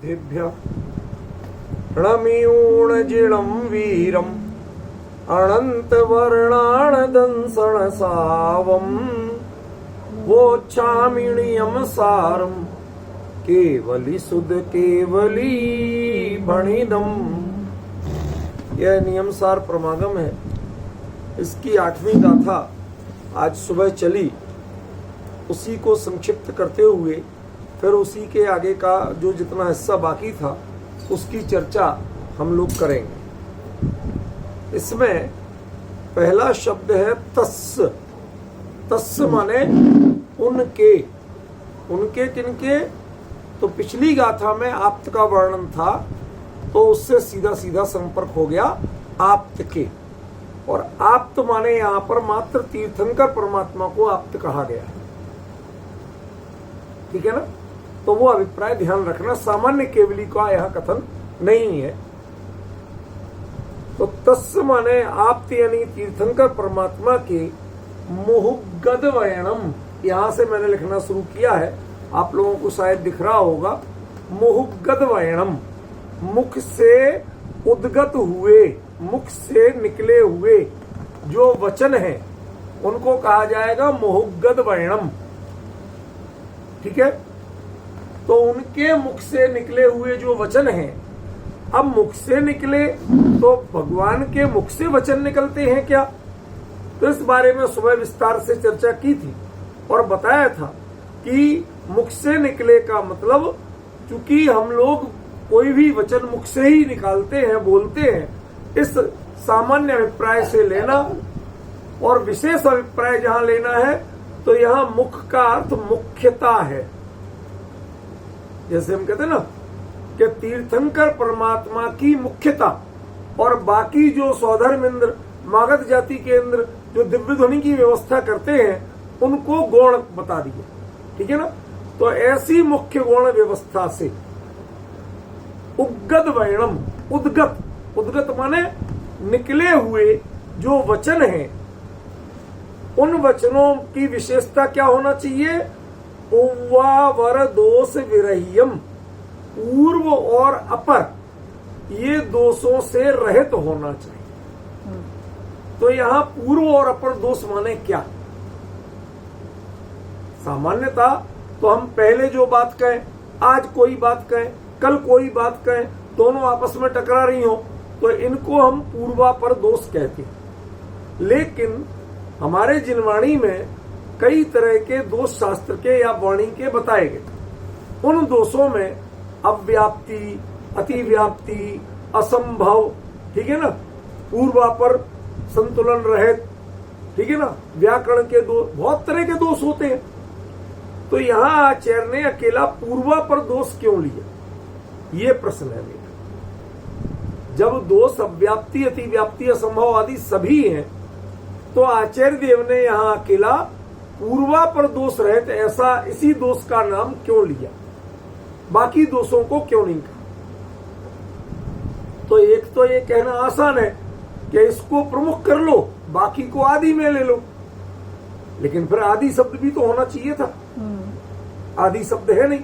सिद्धेभ्यः णमीऊणजिणं वीरम् अनन्तवर्णाणदंसणसावम् वोच्छामिणीयं सारम् केवली सुध केवली भणिदम्। यह नियम सार प्रमागम है। इसकी 8वीं गाथा आज सुबह चली। उसी को संक्षिप्त करते हुए फिर उसी के आगे का जो जितना हिस्सा बाकी था उसकी चर्चा हम लोग करेंगे। इसमें पहला शब्द है तस्स। तस्स माने उनके। उनके किनके? तो पिछली गाथा में आप्त का वर्णन था, तो उससे सीधा सीधा संपर्क हो गया आप्त के। और आप्त माने यहां पर मात्र तीर्थंकर परमात्मा को आप्त कहा गया है। ठीक है ना? तो वो अभिप्राय ध्यान रखना, सामान्य केवली का यह कथन नहीं है। तो तस्य माने आप्त यानी तीर्थंकर परमात्मा के मुहुगद वयनम। यहां से मैंने लिखना शुरू किया है, आप लोगों को शायद दिख रहा होगा। मुहुगद वयनम, मुख से उद्गत हुए, मुख से निकले हुए जो वचन है उनको कहा जाएगा मुहुगद वयनम। ठीक है? तो उनके मुख से निकले हुए जो वचन हैं, अब मुख से निकले तो भगवान के मुख से वचन निकलते हैं क्या? तो इस बारे में सुबह विस्तार से चर्चा की थी और बताया था कि मुख से निकले का मतलब, चूंकि हम लोग कोई भी वचन मुख से ही निकालते हैं, बोलते हैं, इस सामान्य अभिप्राय से लेना और विशेष अभिप्राय जहां लेना है तो यहां मुख का अर्थ मुख्यता है। जैसे हम कहते हैं ना कि तीर्थंकर परमात्मा की मुख्यता और बाकी जो सौधर्म इंद्र, मागध जाति के इंद्र जो दिव्य ध्वनि की व्यवस्था करते हैं उनको गौण बता दिए। ठीक है ना? तो ऐसी मुख्य गौण व्यवस्था से उद्गत वयनम, उद्गत, उद्गत माने निकले हुए जो वचन हैं, उन वचनों की विशेषता क्या होना चाहिए? उव्वावर दोष विरह्यम, पूर्व और अपर ये दोषों से रहित होना चाहिए। तो यहां पूर्व और अपर दोष माने क्या? सामान्यता तो हम पहले जो बात कहें, आज कोई बात कहें, कल कोई बात कहें, दोनों आपस में टकरा रही हो तो इनको हम पूर्वापर दोष कहते हैं। लेकिन हमारे जिनवाणी में कई तरह के दोष शास्त्र के या वाणी के बताए गए। उन दोषों में अव्याप्ति, अतिव्याप्ति, असंभव, ठीक है ना, पूर्वापर, संतुलन रहित, ठीक है ना, व्याकरण के दोष, बहुत तरह के दोष होते हैं। तो यहां आचार्य ने अकेला पूर्वापर दोष क्यों लिया, ये प्रश्न है मेरा। जब दोष अव्याप्ति, अतिव्याप्ति, असंभव आदि सभी हैं तो आचार्य देव ने यहां अकेला पूर्वापर दोष रहित ऐसा इसी दोष का नाम क्यों लिया, बाकी दोषों को क्यों नहीं कहा? तो एक तो ये कहना आसान है कि इसको प्रमुख कर लो, बाकी को आदि में ले लो, लेकिन फिर आदि शब्द भी तो होना चाहिए था। आदि शब्द है नहीं,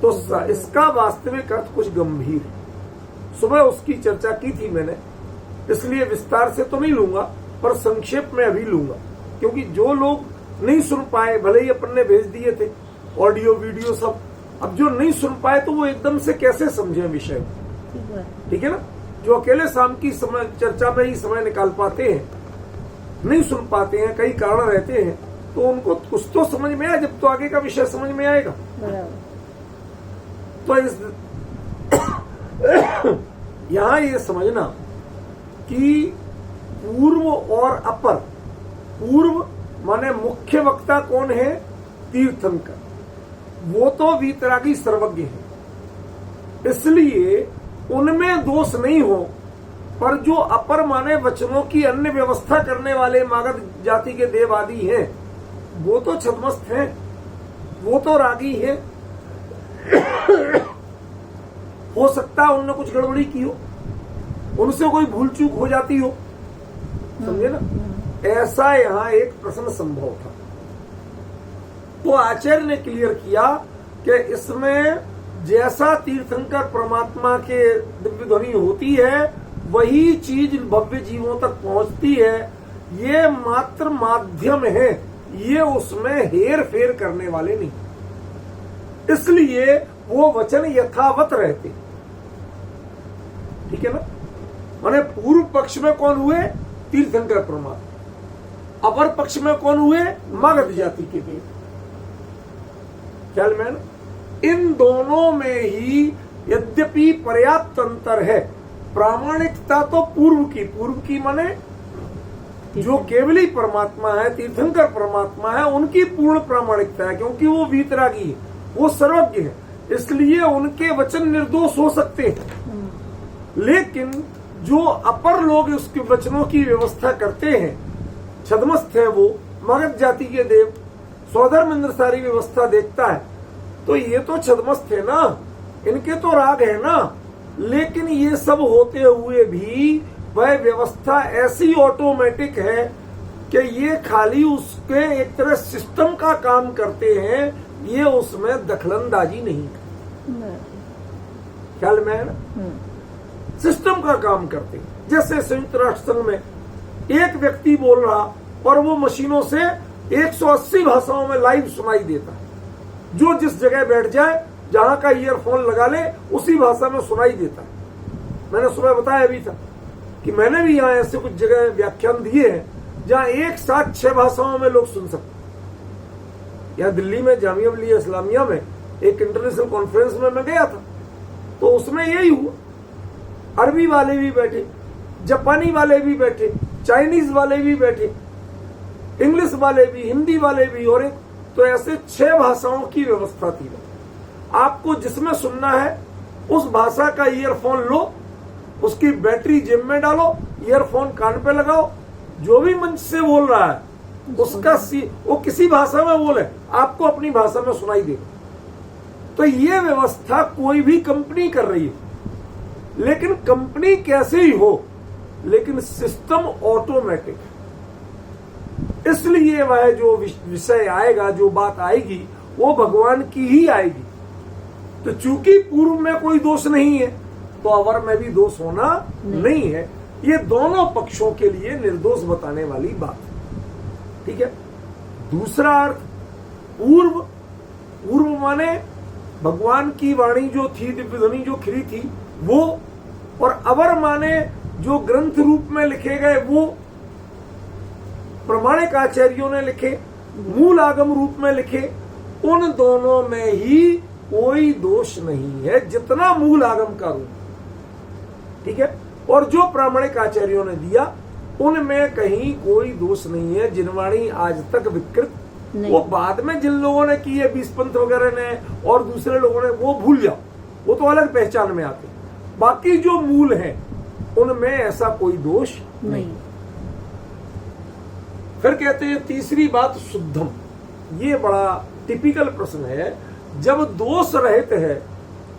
तो इसका वास्तविक अर्थ कुछ गंभीर है। सुबह उसकी चर्चा की थी मैंने, इसलिए विस्तार से तो नहीं लूंगा पर संक्षेप में अभी लूंगा, क्योंकि जो लोग नहीं सुन पाए, भले ही अपन ने भेज दिए थे ऑडियो वीडियो सब, अब जो नहीं सुन पाए तो वो एकदम से कैसे समझे विषय। ठीक है ना? जो अकेले शाम की समय चर्चा में ही समय निकाल पाते हैं, नहीं सुन पाते हैं, कई कारण रहते हैं, तो उनको कुछ तो समझ में आए, जब तो आगे का विषय समझ में आएगा। तो इस यहां ये समझना कि पूर्व और अपर, पूर्व माने मुख्य वक्ता कौन है? तीर्थंकर, वो तो वीतरागी सर्वज्ञ है, इसलिए उनमें दोष नहीं हो। पर जो अपर माने वचनों की अन्य व्यवस्था करने वाले मागध जाति के देव आदि हैं, वो तो छदमस्त हैं, वो तो रागी है। हो सकता है उनने कुछ गड़बड़ी की हो, उनसे कोई भूल चूक हो जाती हो, समझे ना? ऐसा यहां एक प्रश्न संभव था। तो आचार्य ने क्लियर किया कि इसमें जैसा तीर्थंकर परमात्मा के दिव्य ध्वनि होती है वही चीज भव्य जीवों तक पहुंचती है। ये मात्र माध्यम है, ये उसमें हेर फेर करने वाले नहीं, इसलिए वो वचन यथावत रहते। ठीक है ना? माने पूर्व पक्ष में कौन हुए? तीर्थंकर परमात्मा। अपर पक्ष में कौन हुए? मगध जाति के देव। ख्याल में ना? इन दोनों में ही यद्यपि पर्याप्त अंतर है, प्रामाणिकता तो पूर्व की माने जो केवली परमात्मा है, तीर्थंकर परमात्मा है, उनकी पूर्ण प्रामाणिकता है, क्योंकि वो वीतरागी है, वो सर्वज्ञ है, इसलिए उनके वचन निर्दोष हो सकते हैं। लेकिन जो अपर लोग उसके वचनों की व्यवस्था करते हैं, छदमस्त है वो, मगध जाति के देव, सौधर्म इंद्र सारी व्यवस्था देखता है, तो ये तो छदमस्त है ना, इनके तो राग है ना। लेकिन ये सब होते हुए भी वह व्यवस्था ऐसी ऑटोमेटिक है कि ये खाली उसके एक तरह सिस्टम का काम करते हैं, ये उसमें दखलंदाजी नहीं करते। ख्याल में है ना? सिस्टम का काम करते हैं। जैसे संयुक्त राष्ट्र संघ में एक व्यक्ति बोल रहा और वो मशीनों से 180 भाषाओं में लाइव सुनाई देता है, जो जिस जगह बैठ जाए, जहां का ईयरफोन लगा ले, उसी भाषा में सुनाई देता है। मैंने सुबह बताया अभी था कि मैंने भी यहाँ ऐसे कुछ जगह व्याख्यान दिए हैं जहां एक साथ 6 भाषाओं में लोग सुन सकते। यहाँ दिल्ली में जामिया मिलिया इस्लामिया में एक इंटरनेशनल कॉन्फ्रेंस में मैं गया था, तो उसमें यही हुआ, अरबी वाले भी बैठे, जापानी वाले भी बैठे, चाइनीज वाले भी बैठे, इंग्लिश वाले भी, हिंदी वाले भी, और एक तो ऐसे 6 भाषाओं की व्यवस्था थी। आपको जिसमें सुनना है उस भाषा का ईयरफोन लो, उसकी बैटरी जेब में डालो, ईयरफोन कान पे लगाओ, जो भी मंच से बोल रहा है उसका वो किसी भाषा में बोले, आपको अपनी भाषा में सुनाई देगा। तो ये व्यवस्था कोई भी कंपनी कर रही है, लेकिन कंपनी कैसे ही हो, लेकिन सिस्टम ऑटोमेटिक है। इसलिए वह जो विषय आएगा, जो बात आएगी, वो भगवान की ही आएगी। तो चूंकि पूर्व में कोई दोष नहीं है, तो अवर में भी दोष होना नहीं है। ये दोनों पक्षों के लिए निर्दोष बताने वाली बात है। ठीक है? दूसरा अर्थ, पूर्व माने भगवान की वाणी जो थी, दिव्य ध्वनि जो खिरी थी वो, और अवर माने जो ग्रंथ रूप में लिखे गए वो, प्रामाणिक आचार्यों ने लिखे, मूल आगम रूप में लिखे, उन दोनों में ही कोई दोष नहीं है, जितना मूल आगम का रूप। ठीक है? और जो प्रामाणिक आचार्यों ने दिया उनमें कहीं कोई दोष नहीं है। जिनवाणी आज तक विकृत, वो बाद में जिन लोगों ने की है, 20 पंथ वगैरह ने और दूसरे लोगों ने, वो भूल जाओ, वो तो अलग पहचान में आते। बाकी जो मूल हैं उनमें ऐसा कोई दोष नहीं। फिर कहते हैं तीसरी बात, शुद्धम। ये बड़ा टिपिकल प्रश्न है। जब दोष रहित है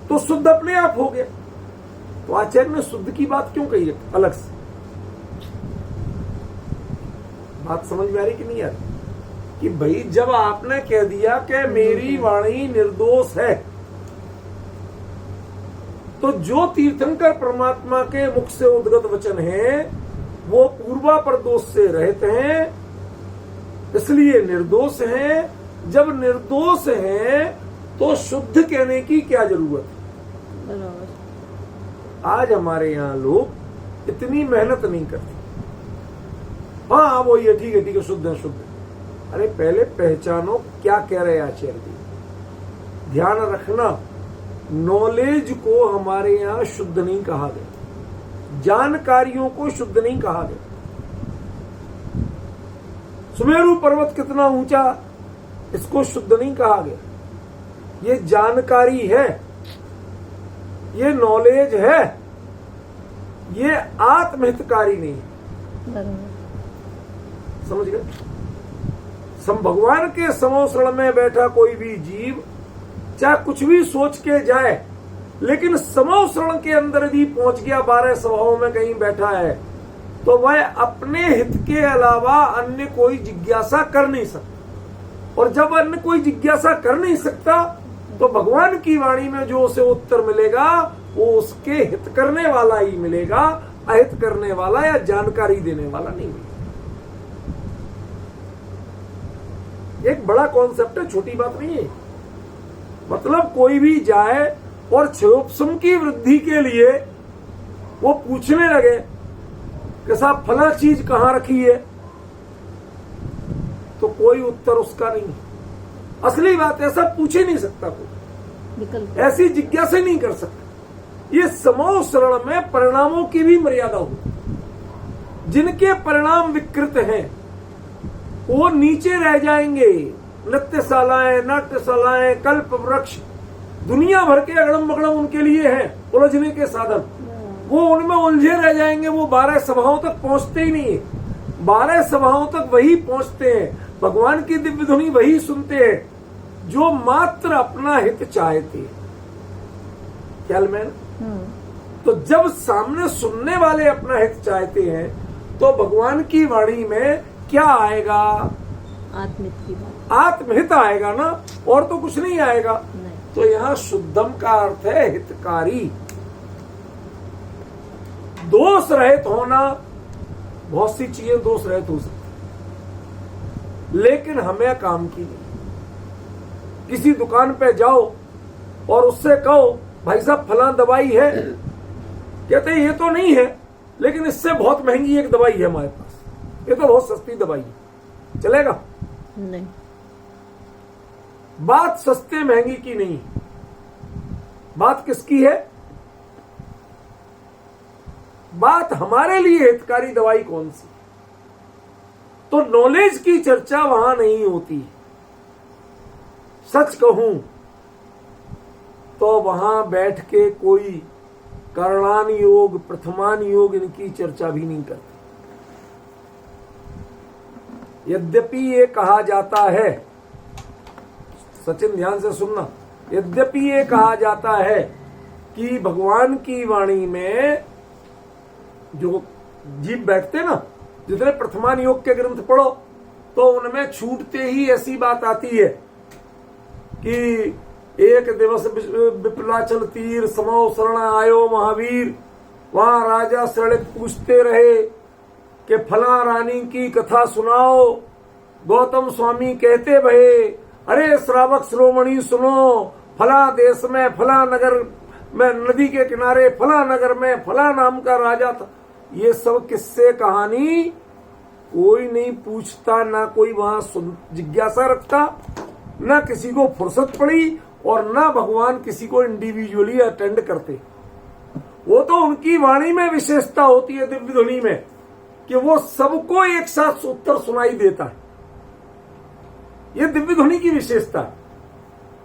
तो शुद्ध अपने आप हो गया, तो आचार्य ने शुद्ध की बात क्यों कही है अलग से? बात समझ में आ रही कि नहीं आ रही? कि भाई जब आपने कह दिया कि मेरी वाणी निर्दोष है, तो जो तीर्थंकर परमात्मा के मुख से उद्गत वचन है वो पूर्वापर दोष से रहित हैं, इसलिए निर्दोष हैं। जब निर्दोष हैं तो शुद्ध कहने की क्या जरूरत है? आज हमारे यहाँ लोग इतनी मेहनत नहीं करते। हाँ वो ये ठीक है, शुद्ध है, शुद्ध है। अरे पहले पहचानो क्या कह रहे आचार्य जी। ध्यान रखना, नॉलेज को हमारे यहाँ शुद्ध नहीं कहा गया, जानकारियों को शुद्ध नहीं कहा गया। सुमेरु पर्वत कितना ऊंचा, इसको शुद्ध नहीं कहा गया। ये जानकारी है, ये नॉलेज है, ये आत्महितकारी नहीं है। समझ गए? भगवान के समोसरण में बैठा कोई भी जीव चाहे कुछ भी सोच के जाए, लेकिन समोसरण के अंदर यदि पहुंच गया, 12 सभाओं में कहीं बैठा है, तो वह अपने हित के अलावा अन्य कोई जिज्ञासा कर नहीं सकता। और जब अन्य कोई जिज्ञासा कर नहीं सकता, तो तो भगवान की वाणी में जो उसे उत्तर मिलेगा वो उसके हित करने वाला ही मिलेगा, अहित करने वाला या जानकारी देने वाला नहीं मिलेगा। एक बड़ा कॉन्सेप्ट है, छोटी बात नहीं है। मतलब कोई भी जाए और क्षयोपशम की वृद्धि के लिए वो पूछने लगे कि साहब फला चीज कहां रखी है, तो कोई उत्तर उसका नहीं। असली बात ऐसा पूछ ही नहीं सकता कोई, ऐसी जिज्ञासा नहीं कर सकता। ये समूह शरण में परिणामों की भी मर्यादा होती। जिनके परिणाम विकृत हैं वो नीचे रह जाएंगे। नृत्यशालाएं, नाट्यशालाएं, कल्प वृक्ष, दुनिया भर के अगड़म बगड़म उनके लिए हैं उलझने के साधन। वो उनमें उलझे रह जाएंगे। वो 12 सभाओं तक पहुंचते ही नहीं है। 12 सभाओं तक वही पहुंचते हैं, भगवान की दिव्य ध्वनि वही सुनते हैं जो मात्र अपना हित चाहते हैं। ख्याल में? तो जब सामने सुनने वाले अपना हित चाहते हैं तो भगवान की वाणी में क्या आएगा? आत्महित की बात, आत्महित आएगा ना, और तो कुछ नहीं आएगा। नहीं। तो यहाँ शुद्धम का अर्थ है हितकारी। दोष रहित होना, बहुत सी चीजें दोष रहित हो सकती, लेकिन हमें काम की नहीं। किसी दुकान पे जाओ और उससे कहो भाई साहब फलां दवाई है, कहते हैं ये तो नहीं है, लेकिन इससे बहुत महंगी एक दवाई है हमारे पास, ये तो बहुत सस्ती दवाई है, चलेगा? नहीं। बात सस्ते महंगी की नहीं, बात किसकी है? बात हमारे लिए हितकारी दवाई कौन सी? तो नॉलेज की चर्चा वहां नहीं होती। सच कहूं तो वहां बैठ के कोई करणान योग, प्रथमान योग इनकी चर्चा भी नहीं करते। यद्यपि ये कहा जाता है, सचिन ध्यान से सुनना, यद्यपि ये कहा जाता है कि भगवान की वाणी में जो जीव बैठते ना, जितने प्रथमान योग के ग्रंथ पढ़ो तो उनमें छूटते ही ऐसी बात आती है कि एक दिवस विपलाचल तीर समो शरण आयो महावीर। वहां राजा शरणित पूछते रहे कि फला रानी की कथा सुनाओ। गौतम स्वामी कहते भये, अरे श्रावक श्रोमणी सुनो, फला देश में फला नगर में नदी के किनारे फला नगर में फला नाम का राजा था। ये सब किस्से कहानी कोई नहीं पूछता, ना कोई वहां जिज्ञासा रखता, ना किसी को फुर्सत पड़ी, और ना भगवान किसी को इंडिविजुअली अटेंड करते। वो तो उनकी वाणी में विशेषता होती है, दिव्य ध्वनि में, कि वो सबको एक साथ उत्तर सुनाई देता है। ये दिव्य ध्वनि की विशेषता है।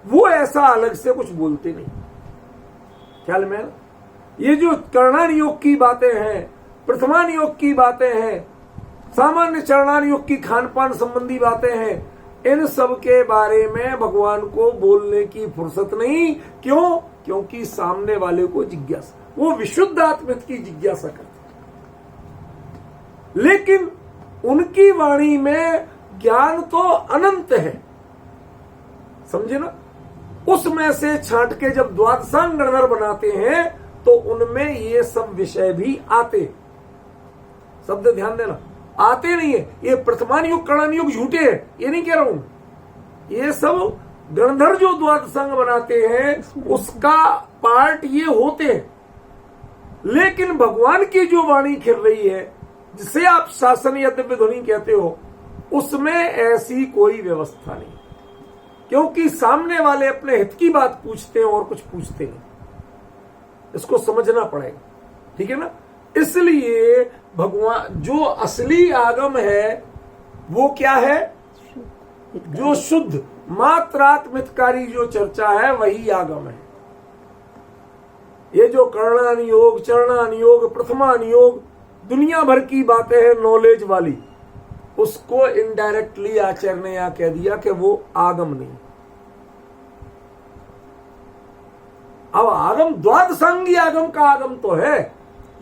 वो ऐसा अलग से कुछ बोलते नहीं। ख्याल में? ये जो करणान योग की बातें हैं, प्रथमान योग की बातें हैं, सामान्य चरणान योग की खान पान संबंधी बातें हैं, इन सब के बारे में भगवान को बोलने की फुर्सत नहीं। क्यों? क्योंकि सामने वाले को जिज्ञासा, वो विशुद्ध आत्मिक की जिज्ञासा करते। लेकिन उनकी वाणी में ज्ञान तो अनंत है, समझे ना? उसमें से छांट के जब द्वादशांग गणधर बनाते हैं तो उनमें ये सब विषय भी आते। शब्द ध्यान देना, आते नहीं है। ये प्रथमान युग करणान युग झूठे हैं, ये नहीं कह रहा हूं। ये सब गणधर जो द्वादशांग बनाते हैं उसका पार्ट ये होते हैं। लेकिन भगवान की जो वाणी खिल रही है, जिसे आप शासन या दिव्य ध्वनि कहते हो, उसमें ऐसी कोई व्यवस्था नहीं, क्योंकि सामने वाले अपने हित की बात पूछते हैं और कुछ पूछते नहीं। इसको समझना पड़ेगा, ठीक है ना? इसलिए भगवान जो असली आगम है वो क्या है? जो शुद्ध मात्रात्मितकारी जो चर्चा है वही आगम है। ये जो करणान योग, चरणान योग, प्रथमान योग, दुनिया भर की बातें हैं नॉलेज वाली, उसको इनडायरेक्टली आचार्य ने यहां कह दिया कि वो आगम नहीं। अब आगम द्वादशांगी आगम का आगम तो है,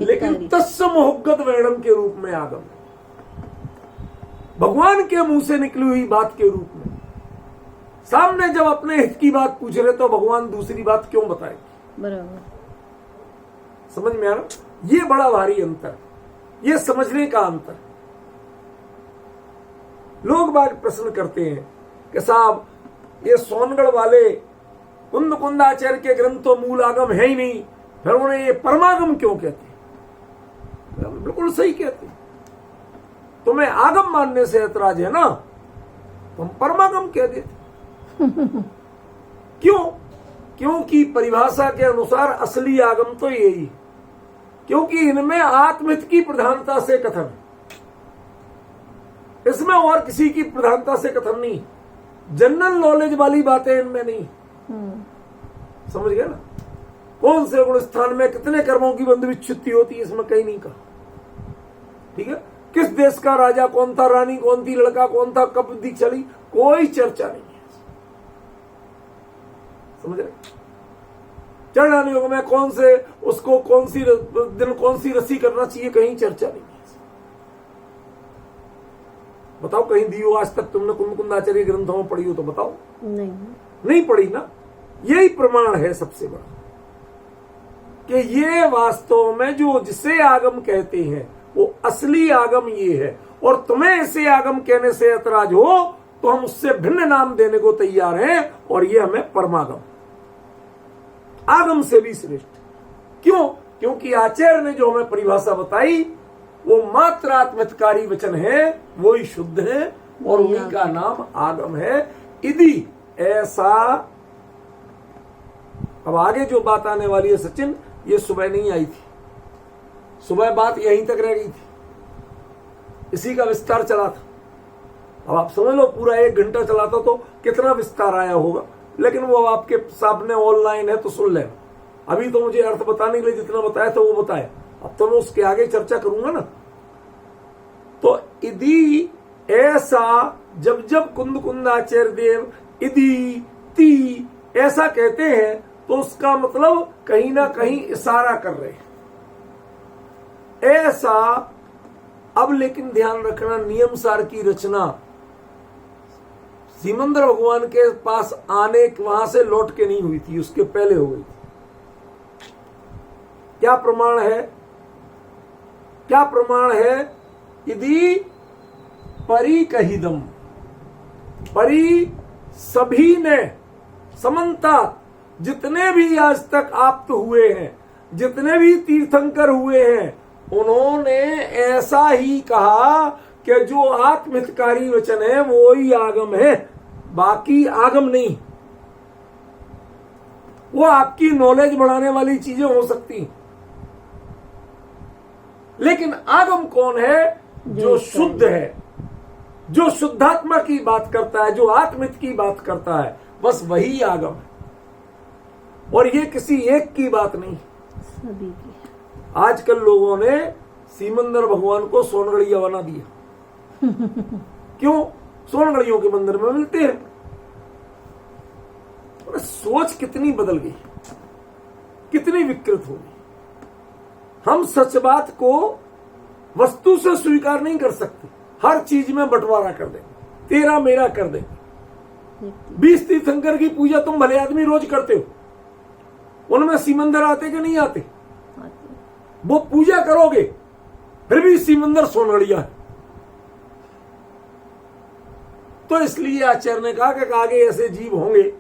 लेकिन तस्य मोहगत वर्णम के रूप में आगम है, भगवान के मुंह से निकली हुई बात के रूप में। सामने जब अपने हित की बात पूछ रहे तो भगवान दूसरी बात क्यों बताए? बराबर। समझ में आ रहा? ये बड़ा भारी अंतर, ये समझने का अंतर। लोग बाग प्रश्न करते हैं कि साहब ये सोनगढ़ वाले कुंदाचार्य के ग्रंथ तो मूल आगम है ही नहीं, फिर उन्हें ये परमागम क्यों कहते हैं? बिल्कुल सही कहते हैं। तुम्हें आगम मानने से ऐतराज है ना, तुम परमागम कह देते। क्यों? क्योंकि परिभाषा के अनुसार असली आगम तो यही है, क्योंकि इनमें आत्महित की प्रधानता से कथन है, इसमें और किसी की प्रधानता से कथन नहीं। जनरल नॉलेज वाली बातें इनमें नहीं। समझ गए ना? कौन से गुण स्थान में कितने कर्मों की बंधु विच्छुत्ति होती है, इसमें कहीं नहीं कहा। ठीक है? किस देश का राजा कौन था, रानी कौन थी, लड़का कौन था, कब दीक्षा ली, कोई चर्चा नहीं है। समझ रहे? चढ़ाने योग में कौन से उसको कौन सी दिन कौन सी रस्सी करना चाहिए, कहीं चर्चा नहीं है। बताओ कहीं दी हो आज तक तुमने कुंदाचार्य ग्रंथों में पढ़ी हो तो बताओ। नहीं पढ़ी ना। यही प्रमाण है सबसे बड़ा कि ये वास्तव में जो जिसे आगम कहते हैं वो असली आगम ये है, और तुम्हें इसे आगम कहने से ऐतराज हो तो हम उससे भिन्न नाम देने को तैयार हैं, और ये हमें परमागम, आगम से भी श्रेष्ठ। क्यों? क्योंकि आचार्य ने जो हमें परिभाषा बताई वो मात्र आत्महितकारी वचन है, वो ही शुद्ध है, और उन्हीं का नाम आगम है। यदि ऐसा, अब आगे जो बात आने वाली है सचिन, ये सुबह नहीं आई थी, सुबह बात यहीं तक रह गई थी, इसी का विस्तार चला था। अब आप समझ लो पूरा 1 घंटा चला था तो कितना विस्तार आया होगा, लेकिन वो आपके सामने ऑनलाइन है तो सुन लेना। अभी तो मुझे अर्थ बताने के लिए जितना बताया था वो बताया, अब तो मैं उसके आगे चर्चा करूंगा ना। तो यदि ऐसा जब जब कुंदाचार्य देव यदि ती ऐसा कहते हैं तो उसका मतलब कहीं ना कहीं इशारा कर रहे हैं ऐसा। अब लेकिन ध्यान रखना, नियम सार की रचना सीमंदर भगवान के पास आने वहां से लौट के नहीं हुई थी, उसके पहले हो गई थी। क्या प्रमाण है? क्या प्रमाण है? यदि परी कहिदम, परी सभी ने, समन्ता जितने भी आज तक आप्त हुए हैं, जितने भी तीर्थंकर हुए हैं, उन्होंने ऐसा ही कहा कि जो आत्महितकारी वचन है वो ही आगम है, बाकी आगम नहीं। वो आपकी नॉलेज बढ़ाने वाली चीजें हो सकती, लेकिन आगम कौन है? जो शुद्ध है, जो शुद्धात्मा की बात करता है, जो आत्महित की बात करता है, बस वही आगम है। और ये किसी एक की बात नहीं, सभी की। आजकल लोगों ने सीमंदर भगवान को सोनगढ़िया बना दिया। क्यों? सोनगढ़ियों के मंदिर में मिलते हैं। और सोच कितनी बदल गई, कितनी विकृत हो गई। हम सच बात को वस्तु से स्वीकार नहीं कर सकते, हर चीज में बंटवारा कर देंगे, तेरा मेरा कर देंगे। 20 तीर्थंकर की पूजा तुम भले आदमी रोज करते हो, उनमें सीमंदर आते कि नहीं आते? वो पूजा करोगे फिर भी सीमंदर सोनगढ़िया है। तो इसलिए आचार्य ने कहा कि आगे ऐसे जीव होंगे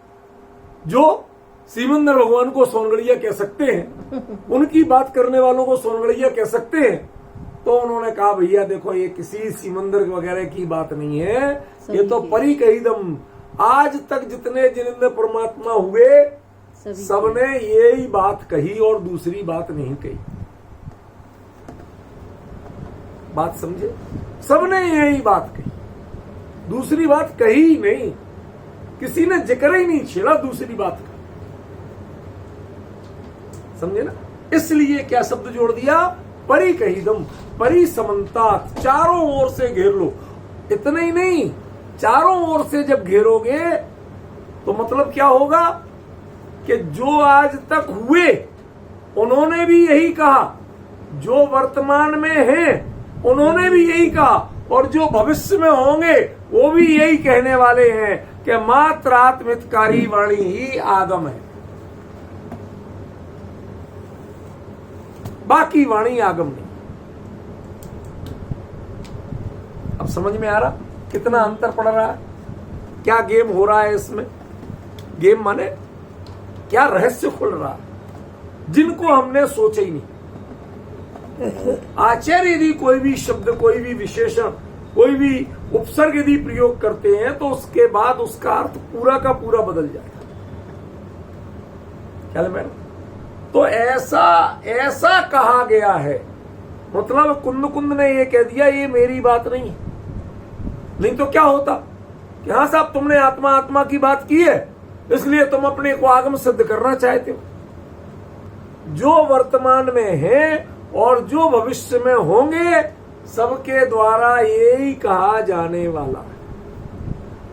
जो सीमंदर भगवान को सोनगढ़िया कह सकते हैं, उनकी बात करने वालों को सोनगढ़िया कह सकते हैं। तो उन्होंने कहा भैया देखो ये किसी सीमंदर वगैरह की बात नहीं है, ये तो परी कहिदम। आज तक जितने जिन्होंने परमात्मा हुए सबने यही बात कही और दूसरी बात नहीं कही। बात समझे? सबने यही बात कही, दूसरी बात कही ही नहीं, किसी ने जिक्र ही नहीं छेड़ा दूसरी बात का। समझे ना? इसलिए क्या शब्द जोड़ दिया? परी कहिदम, परी समन्ता, चारों ओर से घेर लो। इतना ही नहीं, चारों ओर से जब घेरोगे तो मतलब क्या होगा कि जो आज तक हुए उन्होंने भी यही कहा, जो वर्तमान में हैं उन्होंने भी यही कहा, और जो भविष्य में होंगे वो भी यही कहने वाले हैं कि मात्र आत्महितकारी वाणी ही आगम है, बाकी वाणी आगम नहीं। अब समझ में आ रहा कितना अंतर पड़ रहा है, क्या गेम हो रहा है इसमें। गेम माने क्या रहस्य खुल रहा है जिनको हमने सोचा ही नहीं। आचार्य यदि कोई भी शब्द, कोई भी विशेषण, कोई भी उपसर्ग यदि प्रयोग करते हैं तो उसके बाद उसका अर्थ पूरा का पूरा बदल जाता है। ख्याल में? तो ऐसा कहा गया है, मतलब कुंद ने ये कह दिया ये मेरी बात नहीं है। नहीं तो क्या होता कि हाँ साहब तुमने आत्मा आत्मा की बात की है इसलिए तुम अपने को आगम सिद्ध करना चाहते हो। जो वर्तमान में है और जो भविष्य में होंगे सबके द्वारा यही कहा जाने वाला है,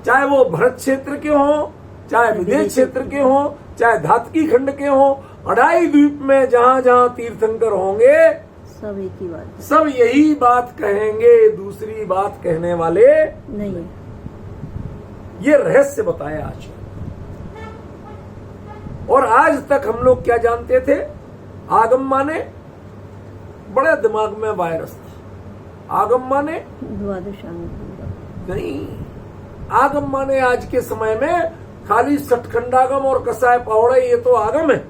चाहे वो भरत क्षेत्र के हो, चाहे विदेश क्षेत्र के हो, चाहे धातकी खंड के हो, अढ़ाई द्वीप में जहां जहां तीर्थंकर होंगे सब एक ही बात, सब यही बात कहेंगे, दूसरी बात कहने वाले नहीं है। ये रहस्य बताया आज। और आज तक हम लोग क्या जानते थे, आगम माने बड़े दिमाग में वायरस था। आगम माने द्वादशांग नहीं, आगम माने आज के समय में खाली सटखंडागम और कसाय पौड़े, ये तो आगम है।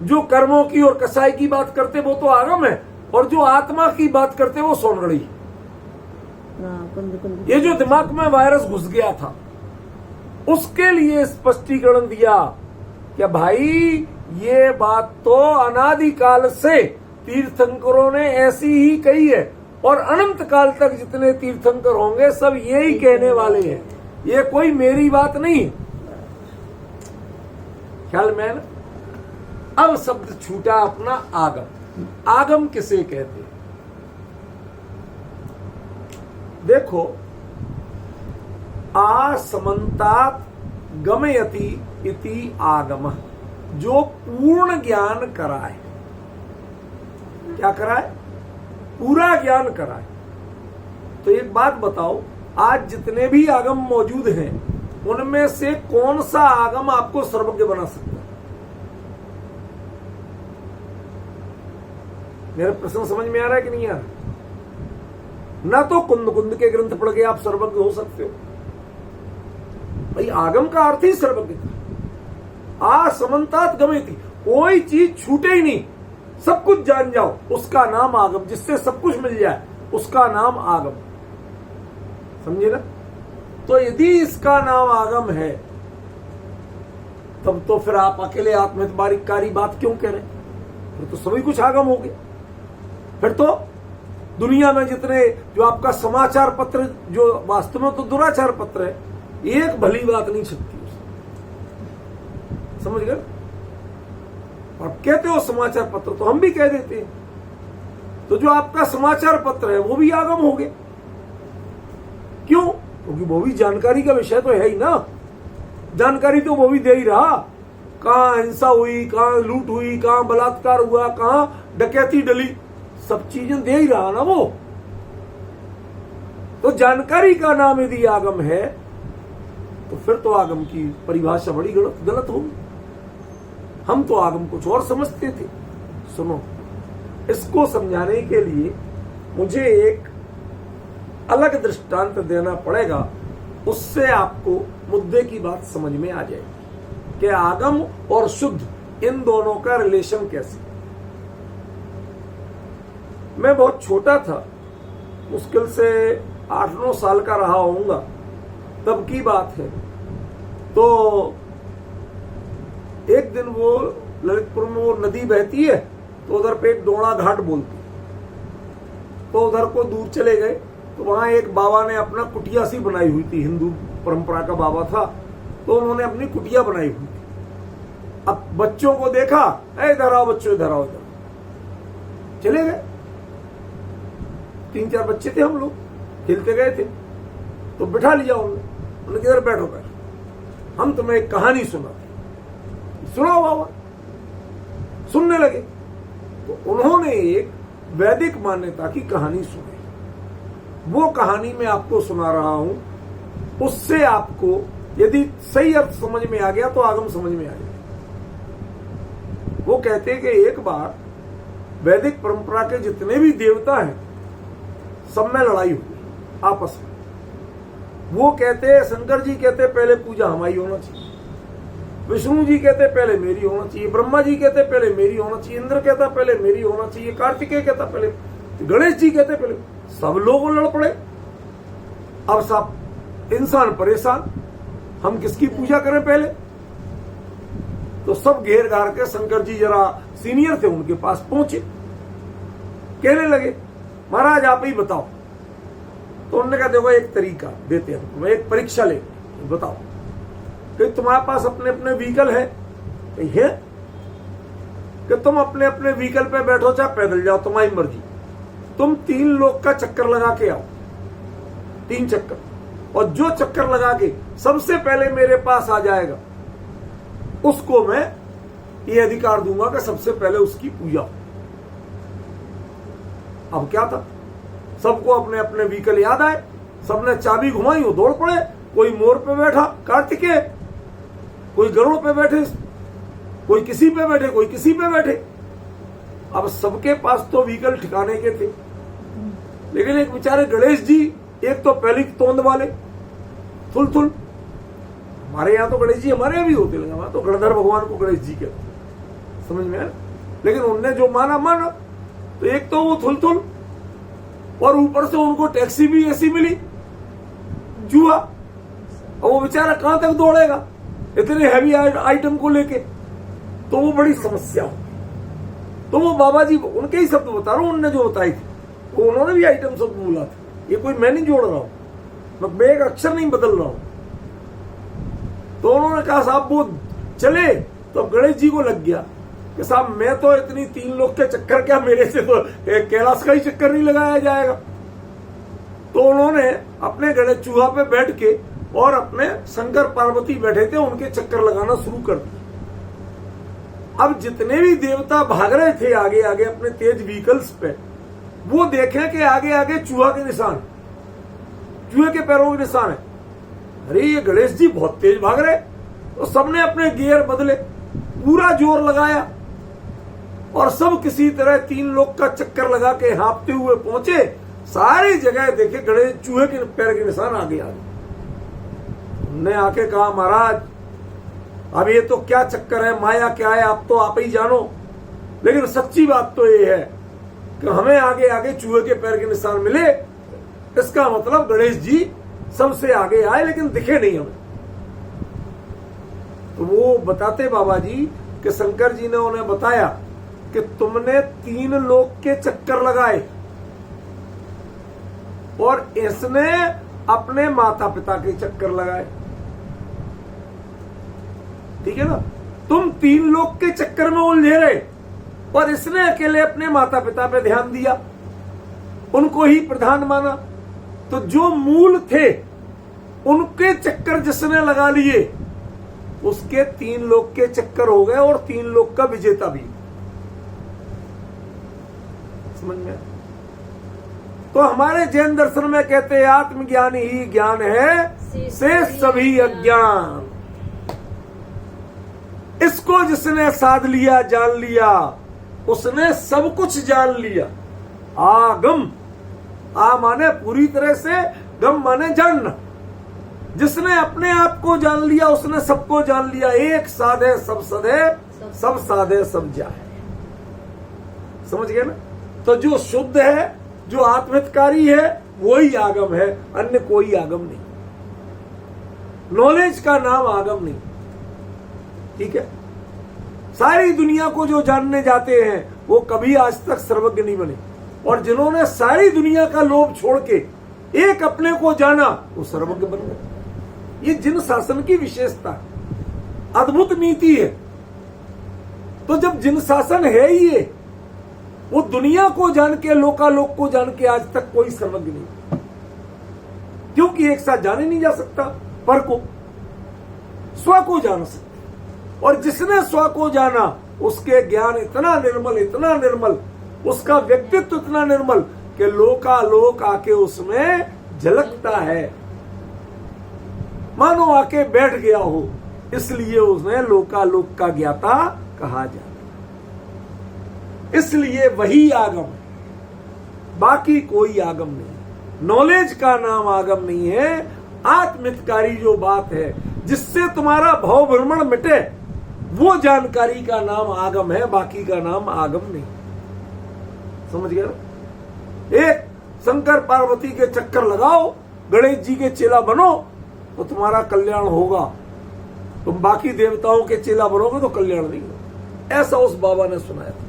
जो कर्मों की और कसाई की बात करते वो तो आगम है, और जो आत्मा की बात करते वो सोनगढ़ी। ये जो दिमाग में वायरस घुस गया था उसके लिए स्पष्टीकरण दिया कि भाई ये बात तो अनादिकाल से तीर्थंकरों ने ऐसी ही कही है और अनंत काल तक जितने तीर्थंकर होंगे सब यही कहने वाले हैं, ये कोई मेरी बात नहीं। ख्याल में ना? अब शब्द छूटा अपना आगम। आगम किसे कहते हैं? देखो, आसमंतात गमयति इति आगम, जो पूर्ण ज्ञान कराए। क्या कराए? पूरा ज्ञान कराए। तो एक बात बताओ, आज जितने भी आगम मौजूद हैं उनमें से कौन सा आगम आपको सर्वज्ञ बना सकता है? मेरा प्रश्न समझ में आ रहा है कि नहीं आ रहा? ना तो कुंद के ग्रंथ पढ़ के आप सर्वज्ञ हो सकते हो। भाई आगम का अर्थ ही सर्वज्ञ था। आसमंतात गमयति, कोई चीज छूटे ही नहीं, सब कुछ जान जाओ, उसका नाम आगम। जिससे सब कुछ मिल जाए उसका नाम आगम। समझे ना? तो यदि इसका नाम आगम है तब तो फिर आप अकेले आत्महितकारी बात क्यों कह रहे? फिर तो सभी कुछ आगम हो गया। फिर तो दुनिया में जितने जो आपका समाचार पत्र, जो वास्तव में तो दुराचार पत्र है, एक भली बात नहीं छपती। समझ गए? और कहते हो समाचार पत्र, तो हम भी कह देते हैं। तो जो आपका समाचार पत्र है वो भी आगम हो गए। क्यों? क्योंकि वो भी जानकारी का विषय तो है ही ना। जानकारी तो वो भी दे ही रहा, कहां हिंसा हुई, कहां लूट हुई, कहां बलात्कार हुआ, कहां डकैती डली, सब चीजें दे ही रहा ना वो। तो जानकारी का नाम यदि आगम है तो फिर तो आगम की परिभाषा बड़ी गलत होगी। हम तो आगम कुछ और समझते थे। सुनो, इसको समझाने के लिए मुझे एक अलग दृष्टांत देना पड़ेगा, उससे आपको मुद्दे की बात समझ में आ जाएगी कि आगम और शुद्ध इन दोनों का रिलेशन कैसे। मैं बहुत छोटा था, मुश्किल से 8-9 साल का रहा होऊंगा, तब की बात है। तो एक दिन वो ललितपुर में वो नदी बहती है, तो उधर पे एक डोड़ा घाट बोलती, तो उधर को दूर चले गए। तो वहां एक बाबा ने अपना कुटिया सी बनाई हुई थी, हिंदू परंपरा का बाबा था, तो उन्होंने अपनी कुटिया बनाई हुई थी। अब बच्चों को देखा, इधर आओ बच्चों, इधर आओ, इधर चले गए। 3-4 बच्चे थे, हम लोग खेलते गए थे, तो बिठा लिया उन्होंने, किधर बैठो बैठो, हम तुम्हें एक कहानी सुनाते। सुनाओ बाबा। सुनने लगे। तो उन्होंने एक वैदिक मान्यता की कहानी सुनी। वो कहानी मैं आपको सुना रहा हूं, उससे आपको यदि सही अर्थ समझ में आ गया तो आगम समझ में आ गया। वो कहते हैं कि एक बार वैदिक परंपरा के जितने भी देवता हैं सब में लड़ाई हुई आपस में। वो कहते हैं, शंकर जी कहते पहले पूजा हमारी होना चाहिए, विष्णु जी कहते पहले मेरी होना चाहिए, ब्रह्मा जी कहते पहले मेरी होना चाहिए, इंद्र कहता पहले मेरी होना चाहिए, कार्तिकेय कहता पहले, गणेश जी कहते पहले। सब लोग लड़ पड़े। अब सब इंसान परेशान, हम किसकी पूजा करें पहले? तो सब घेर घार के शंकर जी जरा सीनियर थे उनके पास पहुंचे, कहने लगे महाराज आप ही बताओ। तो उन्होंने कहा देखो एक तरीका देते हैं तुम्हें, एक परीक्षा ले बताओ कि तुम्हारे पास अपने अपने व्हीकल है कि तुम अपने अपने व्हीकल पे बैठो चाहे पैदल जाओ, तुम्हारी मर्जी। तुम 3 लोग का चक्कर लगा के आओ, 3 चक्कर, और जो चक्कर लगा के सबसे पहले मेरे पास आ जाएगा उसको मैं ये अधिकार दूंगा कि सबसे पहले उसकी पूजा। अब क्या था, सबको अपने अपने व्हीकल याद आए, सबने चाबी घुमाई, वो दौड़ पड़े। कोई मोर पे बैठा कार्तिकेय, कोई गरुड़ पे बैठे, कोई किसी पे बैठे, कोई किसी पे बैठे। अब सबके पास तो व्हीकल ठिकाने के थे, लेकिन एक बेचारे गणेश जी, एक तो पहली तोंद वाले थुल, हमारे यहाँ तो गणेश जी हमारे यहाँ भी होते, लेकिन वहां तो गणधर भगवान को गणेश जी कहते, समझ में आया। लेकिन उनने जो माना, तो एक तो वो थुल, और ऊपर से उनको टैक्सी भी ऐसी मिली चूहा। और वो बेचारा कहां तक दौड़ेगा इतने हैवी आइटम को लेके, तो वो बड़ी समस्या हो। तो वो बाबा जी, उनके ही शब्द बता रहा हूं, उनने जो बताई थी, वो उन्होंने भी आइटम शब्द बोला था, ये कोई मैं नहीं जोड़ रहा हूं, मैं एक अक्षर नहीं बदल रहा हूं। तो उन्होंने कहा साहब वो चले, तो गणेश जी को लग गया कि साहब मैं तो इतनी 3 लोग के चक्कर, क्या मेरे से तो कैलाश का ही चक्कर नहीं लगाया जाएगा। तो उन्होंने अपने गणेश चूहा पे बैठ के और अपने शंकर पार्वती बैठे थे, उनके चक्कर लगाना शुरू कर दिया। अब जितने भी देवता भाग रहे थे आगे आगे अपने तेज व्हीकल्स पे, वो देखें कि आगे आगे चूहा के निशान, चूहे के पैरों के निशान है। अरे ये गणेश जी बहुत तेज भाग रहे, तो सबने अपने गियर बदले, पूरा जोर लगाया, और सब किसी तरह 3 लोग का चक्कर लगा के हाँपते हुए पहुंचे। सारी जगह देखे गणेश चूहे के पैर के निशान आगे आ गए। उन्होंने आके कहा महाराज अब ये तो क्या चक्कर है, माया क्या है, आप तो आप ही जानो। लेकिन सच्ची बात तो ये है कि हमें आगे आगे चूहे के पैर के निशान मिले, इसका मतलब गणेश जी सबसे आगे आए, लेकिन दिखे नहीं हमें। तो वो बताते बाबा जी कि शंकर जी ने उन्हें बताया कि तुमने 3 लोग के चक्कर लगाए और इसने अपने माता पिता के चक्कर लगाए, ठीक है ना। तुम 3 लोग के चक्कर में उलझे रहे और इसने अकेले अपने माता पिता पे ध्यान दिया, उनको ही प्रधान माना। तो जो मूल थे उनके चक्कर जिसने लगा लिए, उसके 3 लोग के चक्कर हो गए, और 3 लोग का विजेता भी। समझ में? तो हमारे जैन दर्शन में कहते हैं आत्मज्ञान ही ज्ञान है से सभी अज्ञान। इसको जिसने साध लिया, जान लिया, उसने सब कुछ जान लिया। आगम, आ माने पूरी तरह से, गम माने जानना। जिसने अपने आप को जान लिया उसने सबको जान लिया। एक साधे सब सधे, सब साधे सब जाए। समझ गए ना। तो जो शुद्ध है, जो आत्महितकारी है, वही आगम है, अन्य कोई आगम नहीं। नॉलेज का नाम आगम नहीं, ठीक है। सारी दुनिया को जो जानने जाते हैं वो कभी आज तक सर्वज्ञ नहीं बने, और जिन्होंने सारी दुनिया का लोभ छोड़ के एक अपने को जाना वो सर्वज्ञ बन गए। ये जिन शासन की विशेषता, अद्भुत नीति है। तो जब जिन शासन है ही ये, वो दुनिया को जान के, लोकालोक को जान के आज तक कोई सर्वज्ञ नहीं, क्योंकि एक साथ जाने नहीं जा सकता। पर को स्व को जान सकता, और जिसने स्व को जाना उसके ज्ञान इतना निर्मल, इतना निर्मल, उसका व्यक्तित्व इतना निर्मल कि लोकालोक आके उसमें झलकता है। मानो आके बैठ गया हो, इसलिए उसने लोकालोक का ज्ञाता कहा जाता। इसलिए वही आगम है, बाकी कोई आगम नहीं। नॉलेज का नाम आगम नहीं है। आत्महितकारी जो बात है, जिससे तुम्हारा भव भ्रमण मिटे, वो जानकारी का नाम आगम है, बाकी का नाम आगम नहीं। समझ गया ना? एक शंकर पार्वती के चक्कर लगाओ, गणेश जी के चेला बनो तो तुम्हारा कल्याण होगा। तुम बाकी देवताओं के चेला बनोगे तो कल्याण नहीं होगा। ऐसा उस बाबा ने सुनाया था।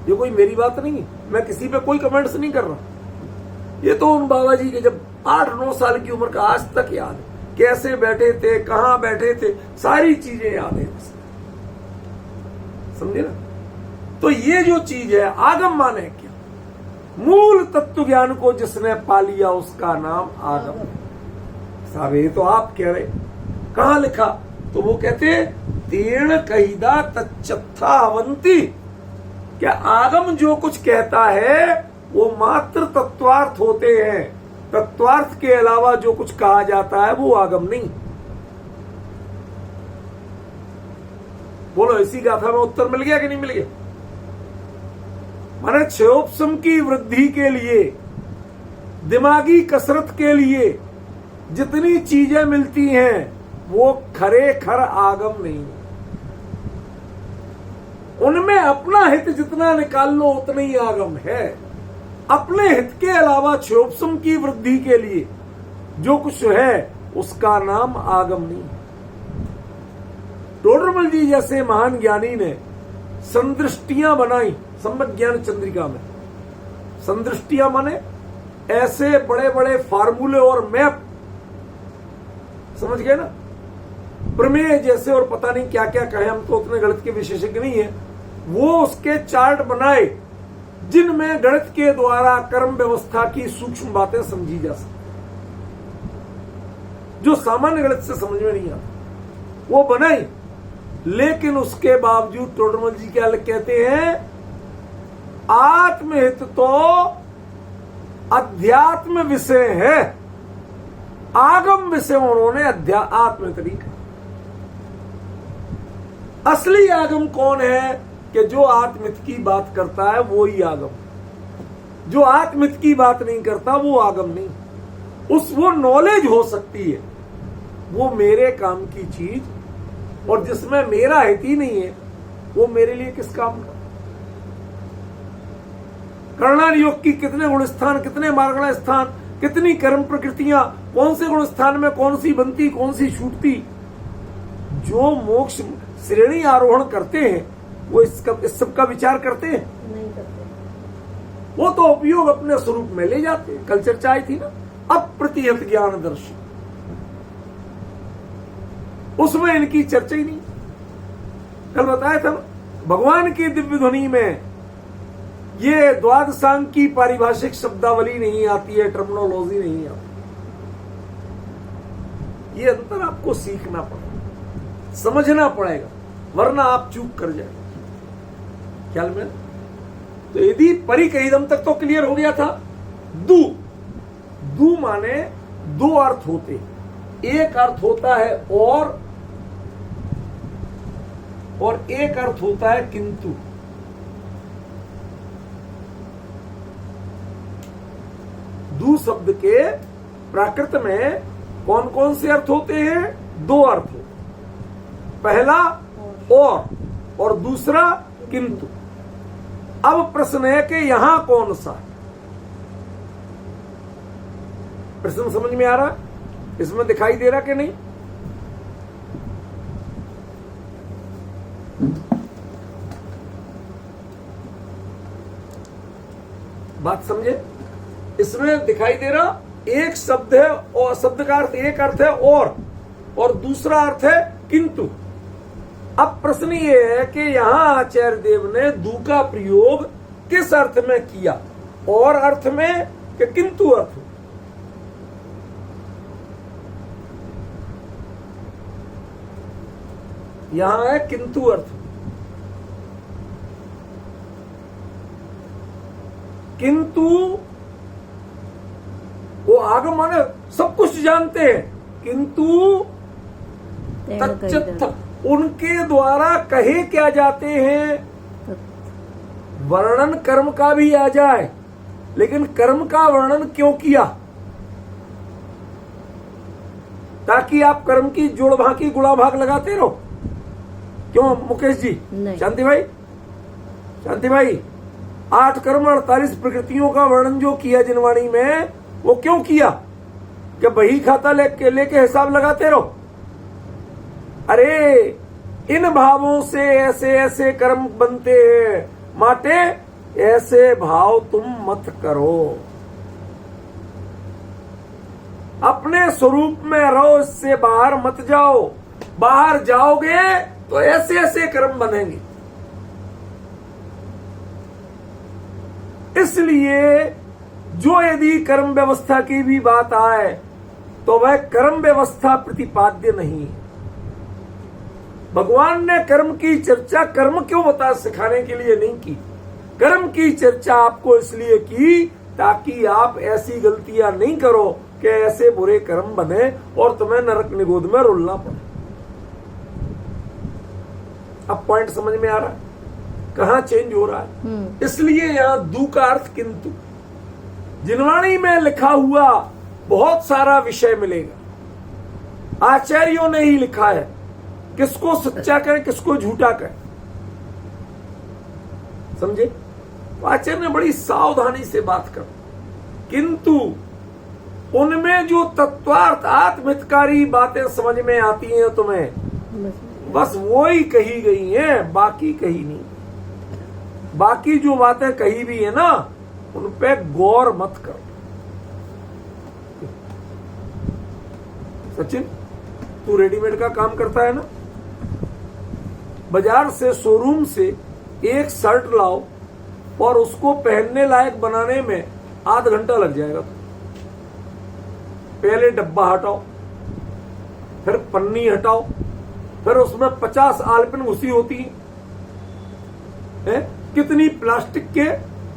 ये कोई मेरी बात नहीं है, मैं किसी पे कोई कमेंट्स नहीं कर रहा। ये तो उन बाबा जी के जब 8-9 साल की उम्र का आज तक याद है, कैसे बैठे थे, कहां बैठे थे, सारी चीजें याद है। समझे ना? तो ये जो चीज है आगम माने क्या? मूल तत्व ज्ञान को जिसने पा लिया उसका नाम आगम। साहब ये तो आप कह रहे, कहां लिखा? तो वो कहते तीर्ण कहिदा तच्चत्था अवंती। क्या आगम जो कुछ कहता है वो मात्र तत्वार्थ होते हैं। तत्वार्थ के अलावा जो कुछ कहा जाता है वो आगम नहीं। बोलो, इसी गाथा में उत्तर मिल गया कि नहीं मिल गया? माने क्षयोपशम की वृद्धि के लिए, दिमागी कसरत के लिए जितनी चीजें मिलती हैं वो खरे खर आगम नहीं। उनमें अपना हित जितना निकाल लो उतना ही आगम है। अपने हित के अलावा क्षयोपशम की वृद्धि के लिए जो कुछ है उसका नाम आगम नहीं। टोडरमल जी जैसे महान ज्ञानी ने संदृष्टियां बनाई सम्यक ज्ञान चंद्रिका में। संदृष्टियां माने ऐसे बड़े बड़े फार्मूले और मैप, समझ गए ना? प्रमेय जैसे और पता नहीं क्या क्या कहे, हम तो उतने गणित के विशेषज्ञ नहीं है। वो उसके चार्ट बनाए जिनमें गणित के द्वारा कर्म व्यवस्था की सूक्ष्म बातें समझी जा सकती, जो सामान्य गणित से समझ में नहीं आता, वो बनाई। लेकिन उसके बावजूद टोडरमल जी क्या कहते हैं? आत्महित तो अध्यात्म विषय है, आगम विषय उन्होंने आत्महित नहीं कहा। असली आगम कौन है? कि जो आत्महित की बात करता है वो ही आगम। जो आत्महित की बात नहीं करता वो आगम नहीं। वो नॉलेज हो सकती है, वो मेरे काम की चीज, और जिसमें मेरा हित ही नहीं है वो मेरे लिए किस काम का? कर्णा योग की कितने गुण स्थान, कितने मार्गणा स्थान, कितनी कर्म प्रकृतियां, कौन से गुण स्थान में कौन सी बनती, कौन सी छूटती। जो मोक्ष श्रेणी आरोहण करते हैं वो इस सब का विचार करते हैं? नहीं करते। वो तो उपयोग अपने स्वरूप में ले जाते हैं। कल चर्चा आई थी ना, अप्रतिहत ज्ञान दर्शन, उसमें इनकी चर्चा ही नहीं। कल बताया था भगवान की दिव्य ध्वनि में ये द्वादशांग की पारिभाषिक शब्दावली नहीं आती है, टर्मिनोलॉजी नहीं आती। ये अंतर आपको सीखना पड़ेगा, समझना पड़ेगा, वरना आप चूक कर जाएंगे। ख्याल में? तो यदि परिकहिदम तक तो क्लियर हो गया था। दू माने दो अर्थ होते हैं। एक अर्थ होता है और एक अर्थ होता है किंतु। दू शब्द के प्राकृत में कौन कौन से अर्थ होते हैं? दो अर्थ होते हैं। पहला और दूसरा किंतु। अब प्रश्न है कि यहां कौन सा? प्रश्न समझ में आ रहा? इसमें दिखाई दे रहा कि नहीं? बात समझे? इसमें दिखाई दे रहा एक शब्द है और शब्द का अर्थ एक अर्थ है और दूसरा अर्थ है किंतु। अब प्रश्न ये है कि यहां आचार्य देव ने दू का प्रयोग किस अर्थ में किया? और अर्थ में कि किंतु अर्थ में? यहां है किंतु अर्थ। किंतु वो आगम माने सब कुछ जानते हैं, किंतु तेन तच्चत्थ, कही उनके द्वारा कहे क्या जाते हैं। तत्- वर्णन कर्म का भी आ जाए, लेकिन कर्म का वर्णन क्यों किया? ताकि आप कर्म की जोड़ भाग गुणा भाग लगाते रहो। क्यों मुकेश जी? नहीं। शांति भाई, शांति भाई, 8 कर्म 48 प्रकृतियों का वर्णन जो किया जिनवाणी में, वो क्यों किया? कि बही खाता लेके हिसाब लगाते रहो। अरे इन भावों से ऐसे ऐसे कर्म बनते हैं, माटे ऐसे भाव तुम मत करो। अपने स्वरूप में रहो, इससे बाहर मत जाओ। बाहर जाओगे तो ऐसे ऐसे कर्म बनेंगे। इसलिए जो यदि कर्म व्यवस्था की भी बात आए तो वह कर्म व्यवस्था प्रतिपाद्य नहीं है। भगवान ने कर्म की चर्चा कर्म क्यों बता सिखाने के लिए नहीं की। कर्म की चर्चा आपको इसलिए की ताकि आप ऐसी गलतियां नहीं करो कि ऐसे बुरे कर्म बने और तुम्हें नरक निगोद में रुलना पड़े। अब पॉइंट समझ में आ रहा है कहां चेंज हो रहा है? इसलिए यहां दू का अर्थ किंतु। जिनवाणी में लिखा हुआ बहुत सारा विषय मिलेगा। आचार्यों ने ही लिखा है, किसको सच्चा कहें किसको झूठा कहें, समझे? तो आचार्य ने बड़ी सावधानी से बात कर, किंतु उनमें जो तत्वार्थ आत्महितकारी बातें समझ में आती हैं तुम्हें, बस वो ही कही गई हैं, बाकी कही नहीं। बाकी जो बातें कही भी है ना, उन पे गौर मत करो। सचिन, तू रेडीमेड का काम करता है ना, बाजार से शोरूम से एक शर्ट लाओ और उसको पहनने लायक बनाने में आधा घंटा लग जाएगा। पहले डब्बा हटाओ, फिर पन्नी हटाओ, फिर उसमें 50 आलपिन घुसी होती है, कितनी प्लास्टिक के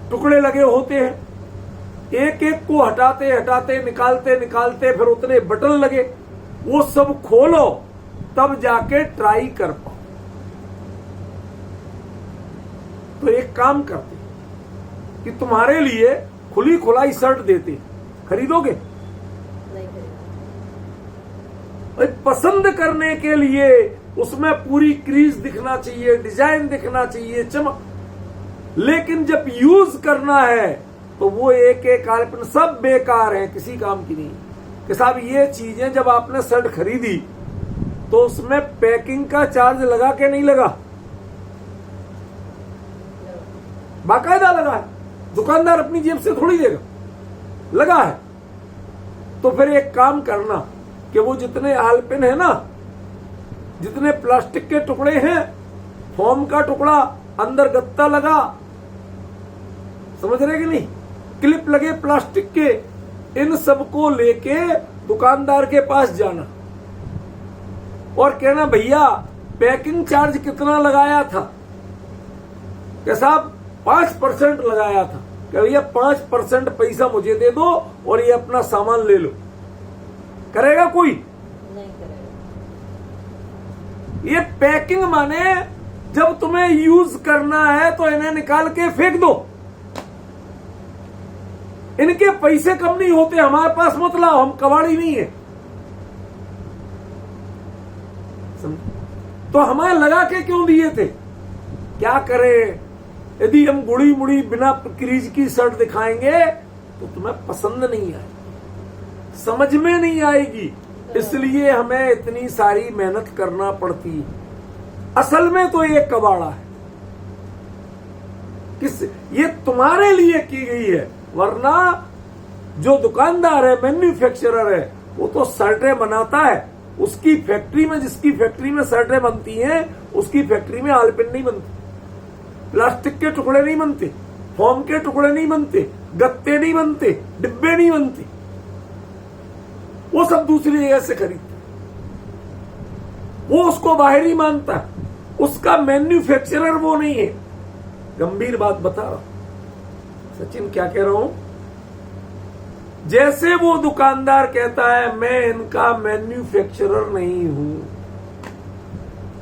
टुकड़े लगे होते हैं, एक एक को हटाते हटाते निकालते निकालते फिर उतने बटन लगे, वो सब खोलो तब जाके ट्राई कर पाओ। तो एक काम करते कि तुम्हारे लिए खुली खुलाई शर्ट देते, खरीदोगे? पसंद करने के लिए उसमें पूरी क्रीज दिखना चाहिए, डिजाइन दिखना चाहिए, चमक, लेकिन जब यूज करना है तो वो एक एक आइटम सब बेकार है, किसी काम की नहीं। कि साहब ये चीजें जब आपने शर्ट खरीदी तो उसमें पैकिंग का चार्ज लगा के नहीं लगा? बाकायदा लगा है, दुकानदार अपनी जेब से थोड़ी देगा, लगा है। तो फिर एक काम करना कि वो जितने आलपिन है ना, जितने प्लास्टिक के टुकड़े हैं, फोम का टुकड़ा, अंदर गत्ता लगा, समझ रहे कि नहीं, क्लिप लगे प्लास्टिक के, इन सबको लेके दुकानदार के पास जाना और कहना भैया पैकिंग चार्ज कितना लगाया था? कि साहब 5% लगाया था। कि भैया 5% पैसा मुझे दे दो और ये अपना सामान ले लो। करेगा कोई? नहीं करेगा। ये पैकिंग माने जब तुम्हें यूज करना है तो इन्हें निकाल के फेंक दो। इनके पैसे कम नहीं होते, हमारे पास मत लाओ, हम कबाड़ी नहीं है। तो हमें लगा के क्यों दिए थे? क्या करें, यदि हम गुड़ी मुड़ी बिना क्रीज की शर्ट दिखाएंगे तो तुम्हें पसंद नहीं आएगी, समझ में नहीं आएगी, इसलिए हमें इतनी सारी मेहनत करना पड़ती है। असल में तो ये कबाड़ा है, ये तुम्हारे लिए की गई है, वरना जो दुकानदार है, मैन्युफैक्चरर है, वो तो शर्टें बनाता है। उसकी फैक्ट्री में, जिसकी फैक्ट्री में शर्टें बनती हैं, उसकी फैक्ट्री में आलपिन नहीं बनती, प्लास्टिक के टुकड़े नहीं बनते, फोम के टुकड़े नहीं बनते, गत्ते नहीं बनते, डिब्बे नहीं बनते, वो सब दूसरी जगह से खरीदते। वो उसको बाहरी मानता है, उसका मैन्युफैक्चरर वो नहीं है। गंभीर बात बता रहा हूं, सचिन क्या कह रहा हूं? जैसे वो दुकानदार कहता है मैं इनका मैन्युफैक्चरर नहीं हूं,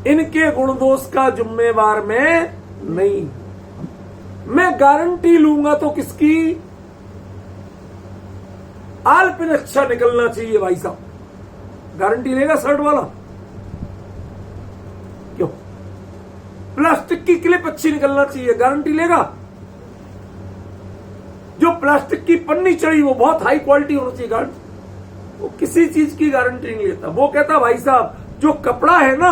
इनके गुण दोष का जिम्मेवार मैं नहीं, मैं गारंटी लूंगा तो किसकी? आलपिन अच्छा निकलना चाहिए भाई साहब, गारंटी लेगा शर्ट वाला? क्यों? प्लास्टिक की क्लिप अच्छी निकलना चाहिए, गारंटी लेगा? जो प्लास्टिक की पन्नी चढ़ी वो बहुत हाई क्वालिटी होनी चाहिए, गारंटी? वो किसी चीज की गारंटी नहीं लेता। वो कहता भाई साहब जो कपड़ा है ना,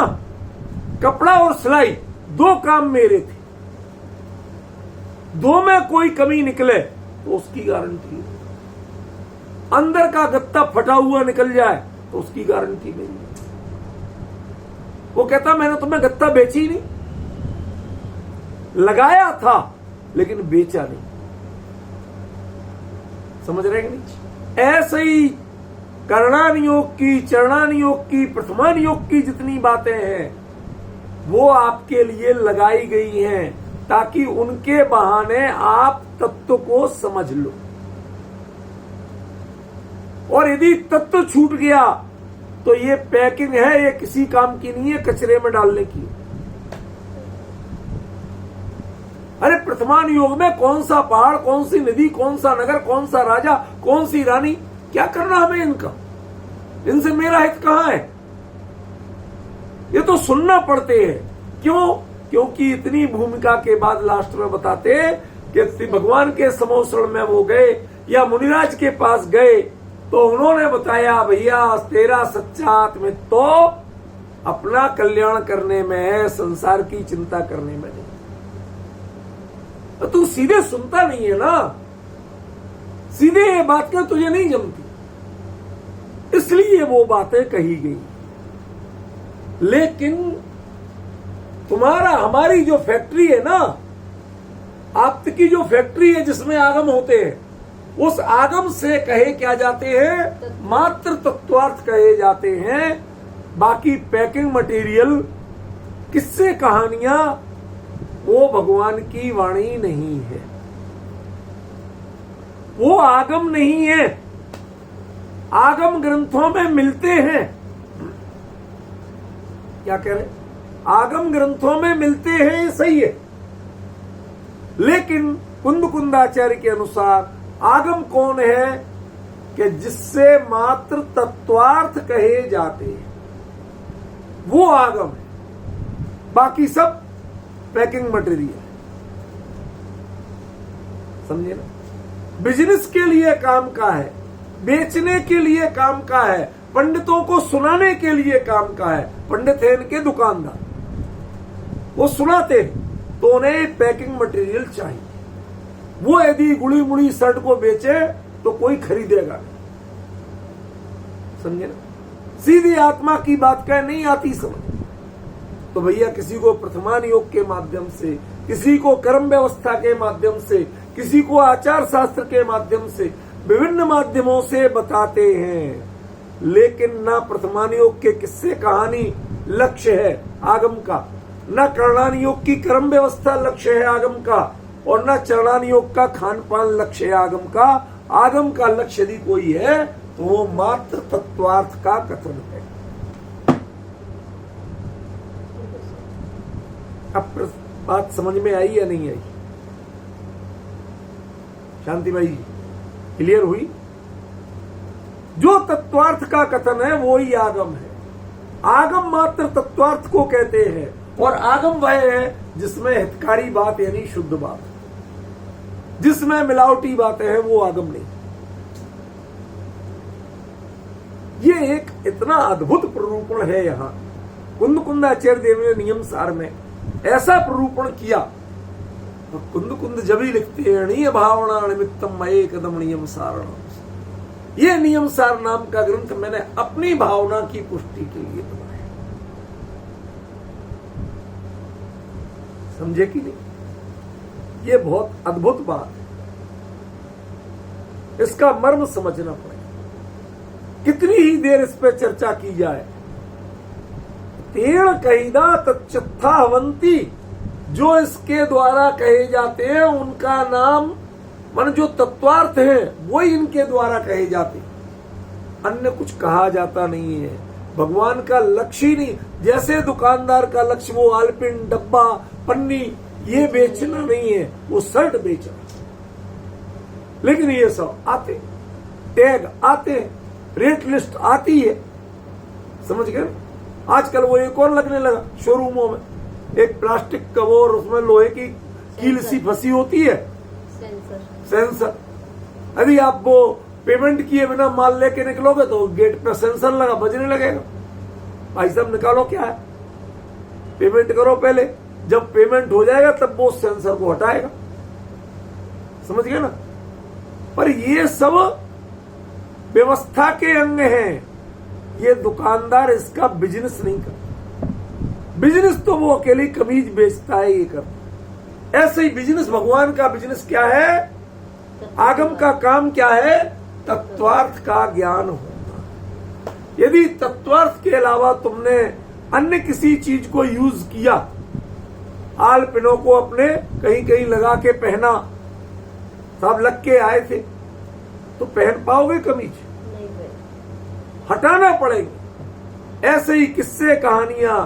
कपड़ा और सिलाई दो काम मेरे थे, दो में कोई कमी निकले तो उसकी गारंटी है, अंदर का गत्ता फटा हुआ निकल जाए तो उसकी गारंटी नहीं है। वो कहता मैंने तुम्हें गत्ता बेची ही नहीं, लगाया था लेकिन बेचा नहीं। समझ रहे कि नहीं? ऐसे ही करणानियोग की, चरणानियोग की, प्रथमानियोग की जितनी बातें हैं वो आपके लिए लगाई गई हैं ताकि उनके बहाने आप तत्व को समझ लो। और यदि तत्व छूट गया तो ये पैकिंग है, ये किसी काम की नहीं है, कचरे में डालने की। अरे प्रथमान योग में कौन सा पहाड़, कौन सी नदी, कौन सा नगर, कौन सा राजा, कौन सी रानी, क्या करना हमें इनका? इनसे मेरा हित कहां है? ये तो सुनना पड़ते हैं। क्यों? क्योंकि इतनी भूमिका के बाद लास्ट में बताते कि भगवान के समोसरण में वो गए या मुनिराज के पास गए तो उन्होंने बताया भैया तेरा सच्चा आत्मित्व तो अपना कल्याण करने में है, संसार की चिंता करने में नहीं। तो तू सीधे सुनता नहीं है ना, सीधे ये बात कर तुझे नहीं जमती, इसलिए वो बातें कही गई। लेकिन तुम्हारा, हमारी जो फैक्ट्री है ना, आपकी जो फैक्ट्री है जिसमें आगम होते हैं, उस आगम से कहे क्या जाते हैं? मात्र तत्वार्थ कहे जाते हैं। बाकी पैकिंग मटेरियल, किस्से, कहानियां, वो भगवान की वाणी नहीं है, वो आगम नहीं है। आगम ग्रंथों में मिलते हैं, क्या कह रहे? आगम ग्रंथों में मिलते हैं, सही है, लेकिन कुंद कुंदाचार्य के अनुसार आगम कौन है कि जिससे मात्र तत्वार्थ कहे जाते हैं, वो आगम है। बाकी सब पैकिंग मटेरियल, समझे ना? बिजनेस के लिए काम का है, बेचने के लिए काम का है, पंडितों को सुनाने के लिए काम का है। पंडित है इनके दुकानदार, वो सुनाते हैं तो उन्हें पैकिंग मटेरियल चाहिए। वो यदि गुड़ी मुड़ी शर्ट को बेचे तो कोई खरीदेगा नहीं, समझे ना? सीधी आत्मा की बात कह नहीं आती समझ, तो भैया किसी को प्रथमान योग के माध्यम से, किसी को कर्म व्यवस्था के माध्यम से, किसी को आचार शास्त्र के माध्यम से, विभिन्न माध्यमों से बताते हैं। लेकिन ना प्रथमान योग के किस्से कहानी लक्ष्य है आगम का, न करणान योग की कर्म व्यवस्था लक्ष्य है आगम का, और न चरणान योग का खान पान लक्ष्य है आगम का। आगम का लक्ष्य यदि कोई है तो वो मात्र तत्वार्थ का कथन है। अब बात समझ में आई या नहीं आई? शांति भाई क्लियर हुई? जो तत्वार्थ का कथन है वो ही आगम है। आगम मात्र तत्वार्थ को कहते हैं, और आगम वह है जिसमें हितकारी बात यानी शुद्ध बात, जिसमें मिलावटी बातें हैं, वो आगम नहीं। ये एक इतना अद्भुत प्ररूपण है। यहाँ कुंद कुंदाचार्य देव ने नियम सार में ऐसा प्ररूपण किया, तो कुंद कुंद जब ही लिखते हैं णीय भावना निमित्तम मये कदम नियम सारण। ये नियम सार नाम का ग्रंथ मैंने अपनी भावना की पुष्टि के लिए बनाया। समझे कि नहीं? ये बहुत अद्भुत बात है, इसका मर्म समझना पड़ेगा। कितनी ही देर इस पर चर्चा की जाए। तेण कहिदा तच्चत्था हवंती, जो इसके द्वारा कहे जाते हैं उनका नाम मन जो तत्वार्थ है वही इनके द्वारा कहे जाते, अन्य कुछ कहा जाता नहीं है। भगवान का लक्ष्य ही नहीं, जैसे दुकानदार का लक्ष्य वो आलपिन, डब्बा, पन्नी ये बेचना नहीं है, वो शर्ट बेचना। लेकिन ये सब आते, टैग आते, रेट लिस्ट आती है, समझ गए। आजकल वो एक और लगने लगा शोरूमों में, एक प्लास्टिक का वो और उसमें लोहे की कील सी फंसी होती है, सेंसर। यदि आप वो पेमेंट किए बिना माल लेके निकलोगे तो गेट पे सेंसर लगा, बजने लगेगा। भाई साहब निकालो क्या है, पेमेंट करो पहले, जब पेमेंट हो जाएगा तब वो सेंसर को हटाएगा, समझ गए ना। पर ये सब व्यवस्था के अंग हैं, ये दुकानदार इसका बिजनेस नहीं करता। बिजनेस तो वो अकेली कमीज बेचता है, ये करता। ऐसे ही बिजनेस, भगवान का बिजनेस क्या है, आगम का काम क्या है, तत्वार्थ का ज्ञान होना। यदि तत्वार्थ के अलावा तुमने अन्य किसी चीज को यूज किया, आल पिनों को अपने कहीं कहीं लगा के पहना, सब लग के आए थे, तो पहन पाओगे कमीज? हटाना पड़ेगी। ऐसे ही किस्से, कहानियां,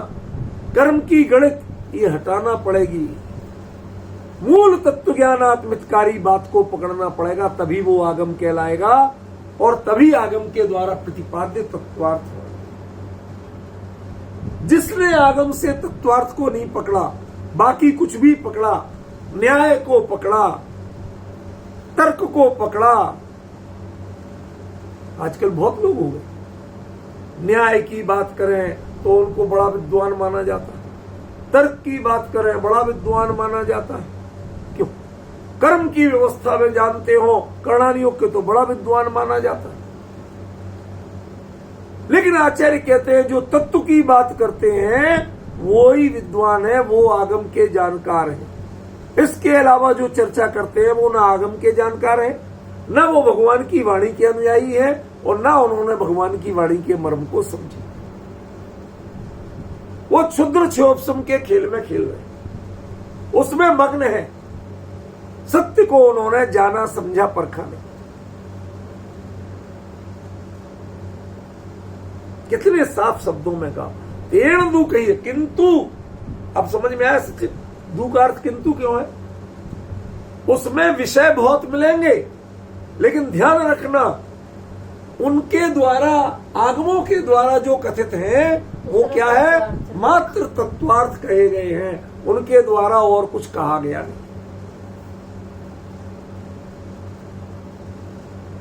कर्म की गणित, ये हटाना पड़ेगी। मूल तत्व ज्ञान आत्मितकारी बात को पकड़ना पड़ेगा, तभी वो आगम कहलाएगा और तभी आगम के द्वारा प्रतिपाद्य तत्वार्थ होगा। जिसने आगम से तत्वार्थ को नहीं पकड़ा, बाकी कुछ भी पकड़ा, न्याय को पकड़ा, तर्क को पकड़ा, आजकल बहुत लोग हो गए, न्याय की बात करें तो उनको बड़ा विद्वान माना जाता है, तर्क की बात करें बड़ा विद्वान माना जाता है। क्यों? कर्म की व्यवस्था में जानते हो, कर्णानियोग के तो बड़ा विद्वान माना जाता है। लेकिन आचार्य कहते हैं जो तत्व की बात करते हैं वो ही विद्वान है, वो आगम के जानकार है। इसके अलावा जो चर्चा करते हैं वो ना आगम के जानकार है, ना वो भगवान की वाणी के अनुयायी है, और ना उन्होंने भगवान की वाणी के मर्म को समझा। वो क्षुद्र क्षोभसम के खेल में खेल रहे, उसमें मग्न है। सत्य को उन्होंने जाना, समझा, परखा नहीं। कितने साफ शब्दों में कहा, तेण दू कही, किंतु। अब समझ में आया सच्चे दू का अर्थ किंतु क्यों है? उसमें विषय बहुत मिलेंगे, लेकिन ध्यान रखना उनके द्वारा, आगमों के द्वारा जो कथित हैं वो क्या है, मात्र तत्वार्थ कहे गए हैं, उनके द्वारा और कुछ कहा गया नहीं।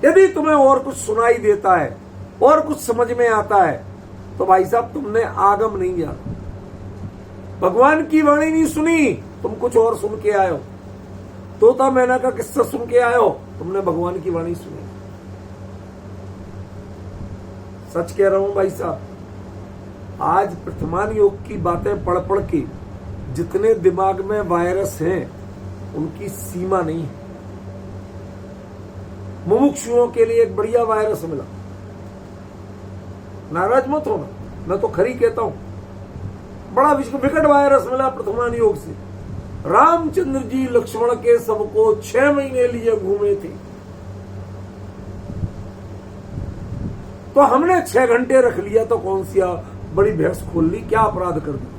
यदि तुम्हें और कुछ सुनाई देता है और कुछ समझ में आता है तो भाई साहब तुमने आगम नहीं जाना, भगवान की वाणी नहीं सुनी, तुम कुछ और सुन के आए हो। तोता मैना का किस्सा सुन के आए हो, तुमने भगवान की वाणी सुनी। सच कह रहा हूं भाई साहब, आज प्रथमान योग की बातें पढ़ पढ़ के जितने दिमाग में वायरस हैं उनकी सीमा नहीं है। मुमुक्षुओं के लिए एक बढ़िया वायरस मिला, नाराज मत होना, मैं तो खरी कहता हूं, बड़ा विकट वायरस मिला प्रथमान योग से। रामचंद्र जी लक्ष्मण के सबको 6 महीने लिए घूमे थे, तो हमने 6 घंटे रख लिया तो कौन सी बड़ी भैंस खोल ली, क्या अपराध कर दिया?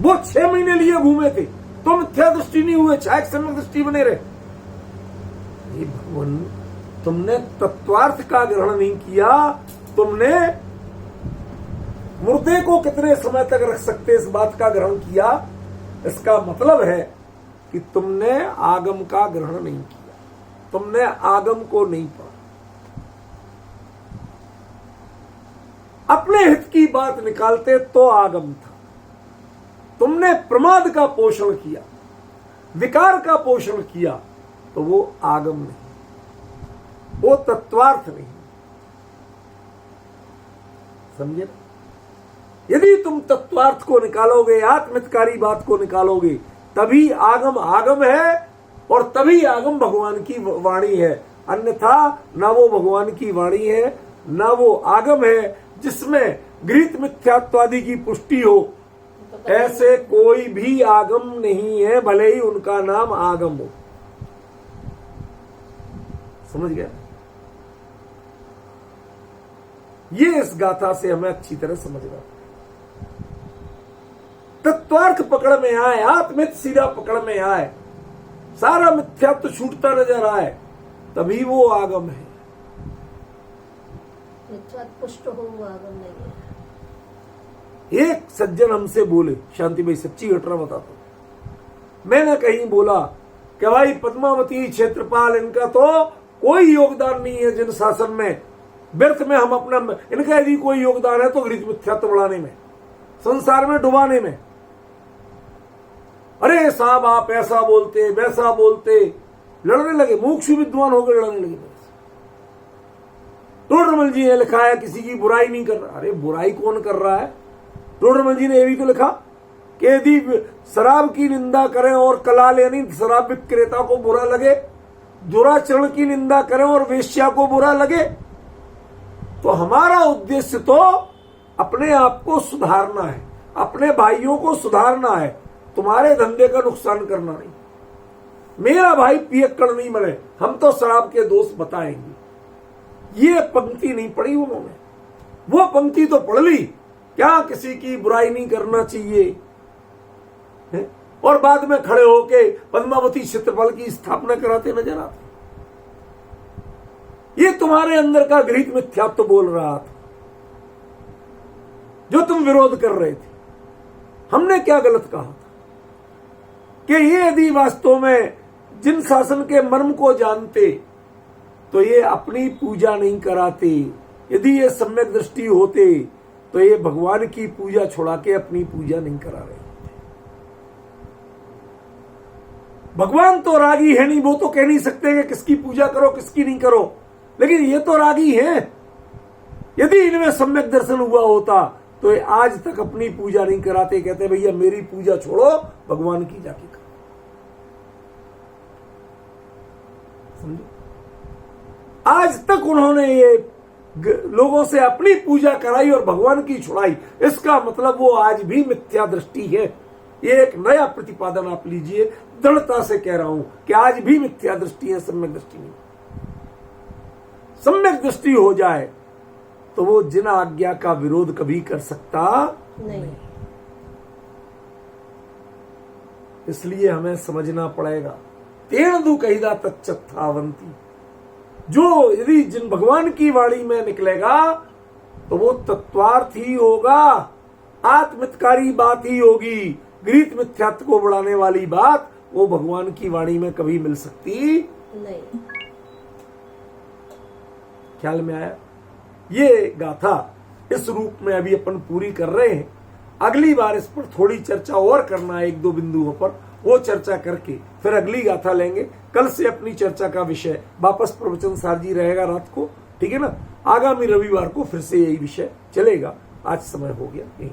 वो 6 महीने लिए घूमे थे, तो मिथ्या दृष्टि नहीं हुए, छायक सम्यक दृष्टि बने रहे। भगवान, तुमने तत्वार्थ का ग्रहण नहीं किया, तुमने मुर्दे को कितने समय तक रख सकते इस बात का ग्रहण किया। इसका मतलब है कि तुमने आगम का ग्रहण नहीं किया, तुमने आगम को नहीं पढ़ा। अपने हित की बात निकालते तो आगम था, तुमने प्रमाद का पोषण किया, विकार का पोषण किया, तो वो आगम नहीं, वो तत्वार्थ नहीं। समझे? यदि तुम तत्वार्थ को निकालोगे, आत्मितकारी बात को निकालोगे, तभी आगम आगम है और तभी आगम भगवान की वाणी है। अन्यथा ना वो भगवान की वाणी है, ना वो आगम है जिसमें गृहीत मिथ्यात्वादि की पुष्टि हो, तो कभी ऐसे कोई भी आगम नहीं है, भले ही उनका नाम आगम हो। समझ गया? ये इस गाथा से हमें अच्छी तरह समझना। तत्वार्थ पकड़ में आए, आत्मित सीधा पकड़ में आए, सारा मिथ्यात्व छूटता नजर आए, तभी वो आगम है। मिथ्यात्व पुष्ट हो वो आगम नहीं है। एक सज्जन हमसे बोले, शांति भाई सच्ची घटना बताता हूं, मैंने कहीं बोला कि भाई पद्मावती, क्षेत्रपाल, इनका तो कोई योगदान नहीं है जिन शासन में, व्यर्थ में हम अपना, इनका यदि कोई योगदान है तो गृहित मिथ्यात्व बढ़ाने में, संसार में डुबाने में। अरे साहब आप ऐसा बोलते वैसा बोलते, लड़ने लगे, मुमुक्षु विद्वान होकर लड़ने लगे। टोडरमल जी ने लिखा है किसी की बुराई नहीं कर रहा। अरे बुराई कौन कर रहा है? टोडरमल जी ने ये भी तो लिखा कि यदि शराब की निंदा करें और कलाल यानी शराब विक्रेता को बुरा लगे, दुराचरण की निंदा करें और वेश्या को बुरा लगे, तो हमारा उद्देश्य तो अपने आप को सुधारना है, अपने भाइयों को सुधारना है, तुम्हारे धंधे का नुकसान करना नहीं। मेरा भाई पियक्कड़ नहीं मरे, हम तो शराब के दोष बताएंगे। ये पंक्ति नहीं पढ़ी उन्होंने, वो पंक्ति तो पढ़ ली, क्या किसी की बुराई नहीं करना चाहिए है? और बाद में खड़े होके पद्मावती क्षेत्रपाल की स्थापना कराते नजर आते। ये तुम्हारे अंदर का गृहित मिथ्यात्व बोल रहा था, जो तुम विरोध कर रहे थे। हमने क्या गलत कहा था कि ये यदि वास्तव में जिन शासन के मर्म को जानते तो ये अपनी पूजा नहीं कराते, यदि ये सम्यक दृष्टि होते तो ये भगवान की पूजा छुड़ा के अपनी पूजा नहीं करा रहे होते। भगवान तो रागी है नहीं, वो तो कह नहीं सकते कि किसकी पूजा करो किसकी नहीं करो, लेकिन ये तो रागी है। यदि इनमें सम्यक दर्शन हुआ होता तो ये आज तक अपनी पूजा नहीं कराते, कहते भैया मेरी पूजा छोड़ो, भगवान की जाके करो। समझो, आज तक उन्होंने ये लोगों से अपनी पूजा कराई और भगवान की छुड़ाई, इसका मतलब वो आज भी मिथ्या दृष्टि है। ये एक नया प्रतिपादन आप लीजिए, दृढ़ता से कह रहा हूं कि आज भी मिथ्या दृष्टि है, सम्यक दृष्टि नहीं। सम्यक दृष्टि हो जाए तो वो जिन आज्ञा का विरोध कभी कर सकता नहीं। इसलिए हमें समझना पड़ेगा, तेण दु कहिदा तच्चत्थावंती, जो यदि जिन भगवान की वाणी में निकलेगा तो वो तत्वार्थ ही होगा, आत्मितकारी बात ही होगी। गृहित मिथ्यात्व को बढ़ाने वाली बात वो भगवान की वाणी में कभी मिल सकती नहीं। ख्याल में आया? ये गाथा इस रूप में अभी अपन पूरी कर रहे हैं। अगली बार इस पर थोड़ी चर्चा और करना है, एक दो बिंदुओं पर, वो चर्चा करके फिर अगली गाथा लेंगे। कल से अपनी चर्चा का विषय वापस प्रवचन सार जी रहेगा रात को, ठीक है ना? आगामी रविवार को फिर से यही विषय चलेगा। आज समय हो गया यही।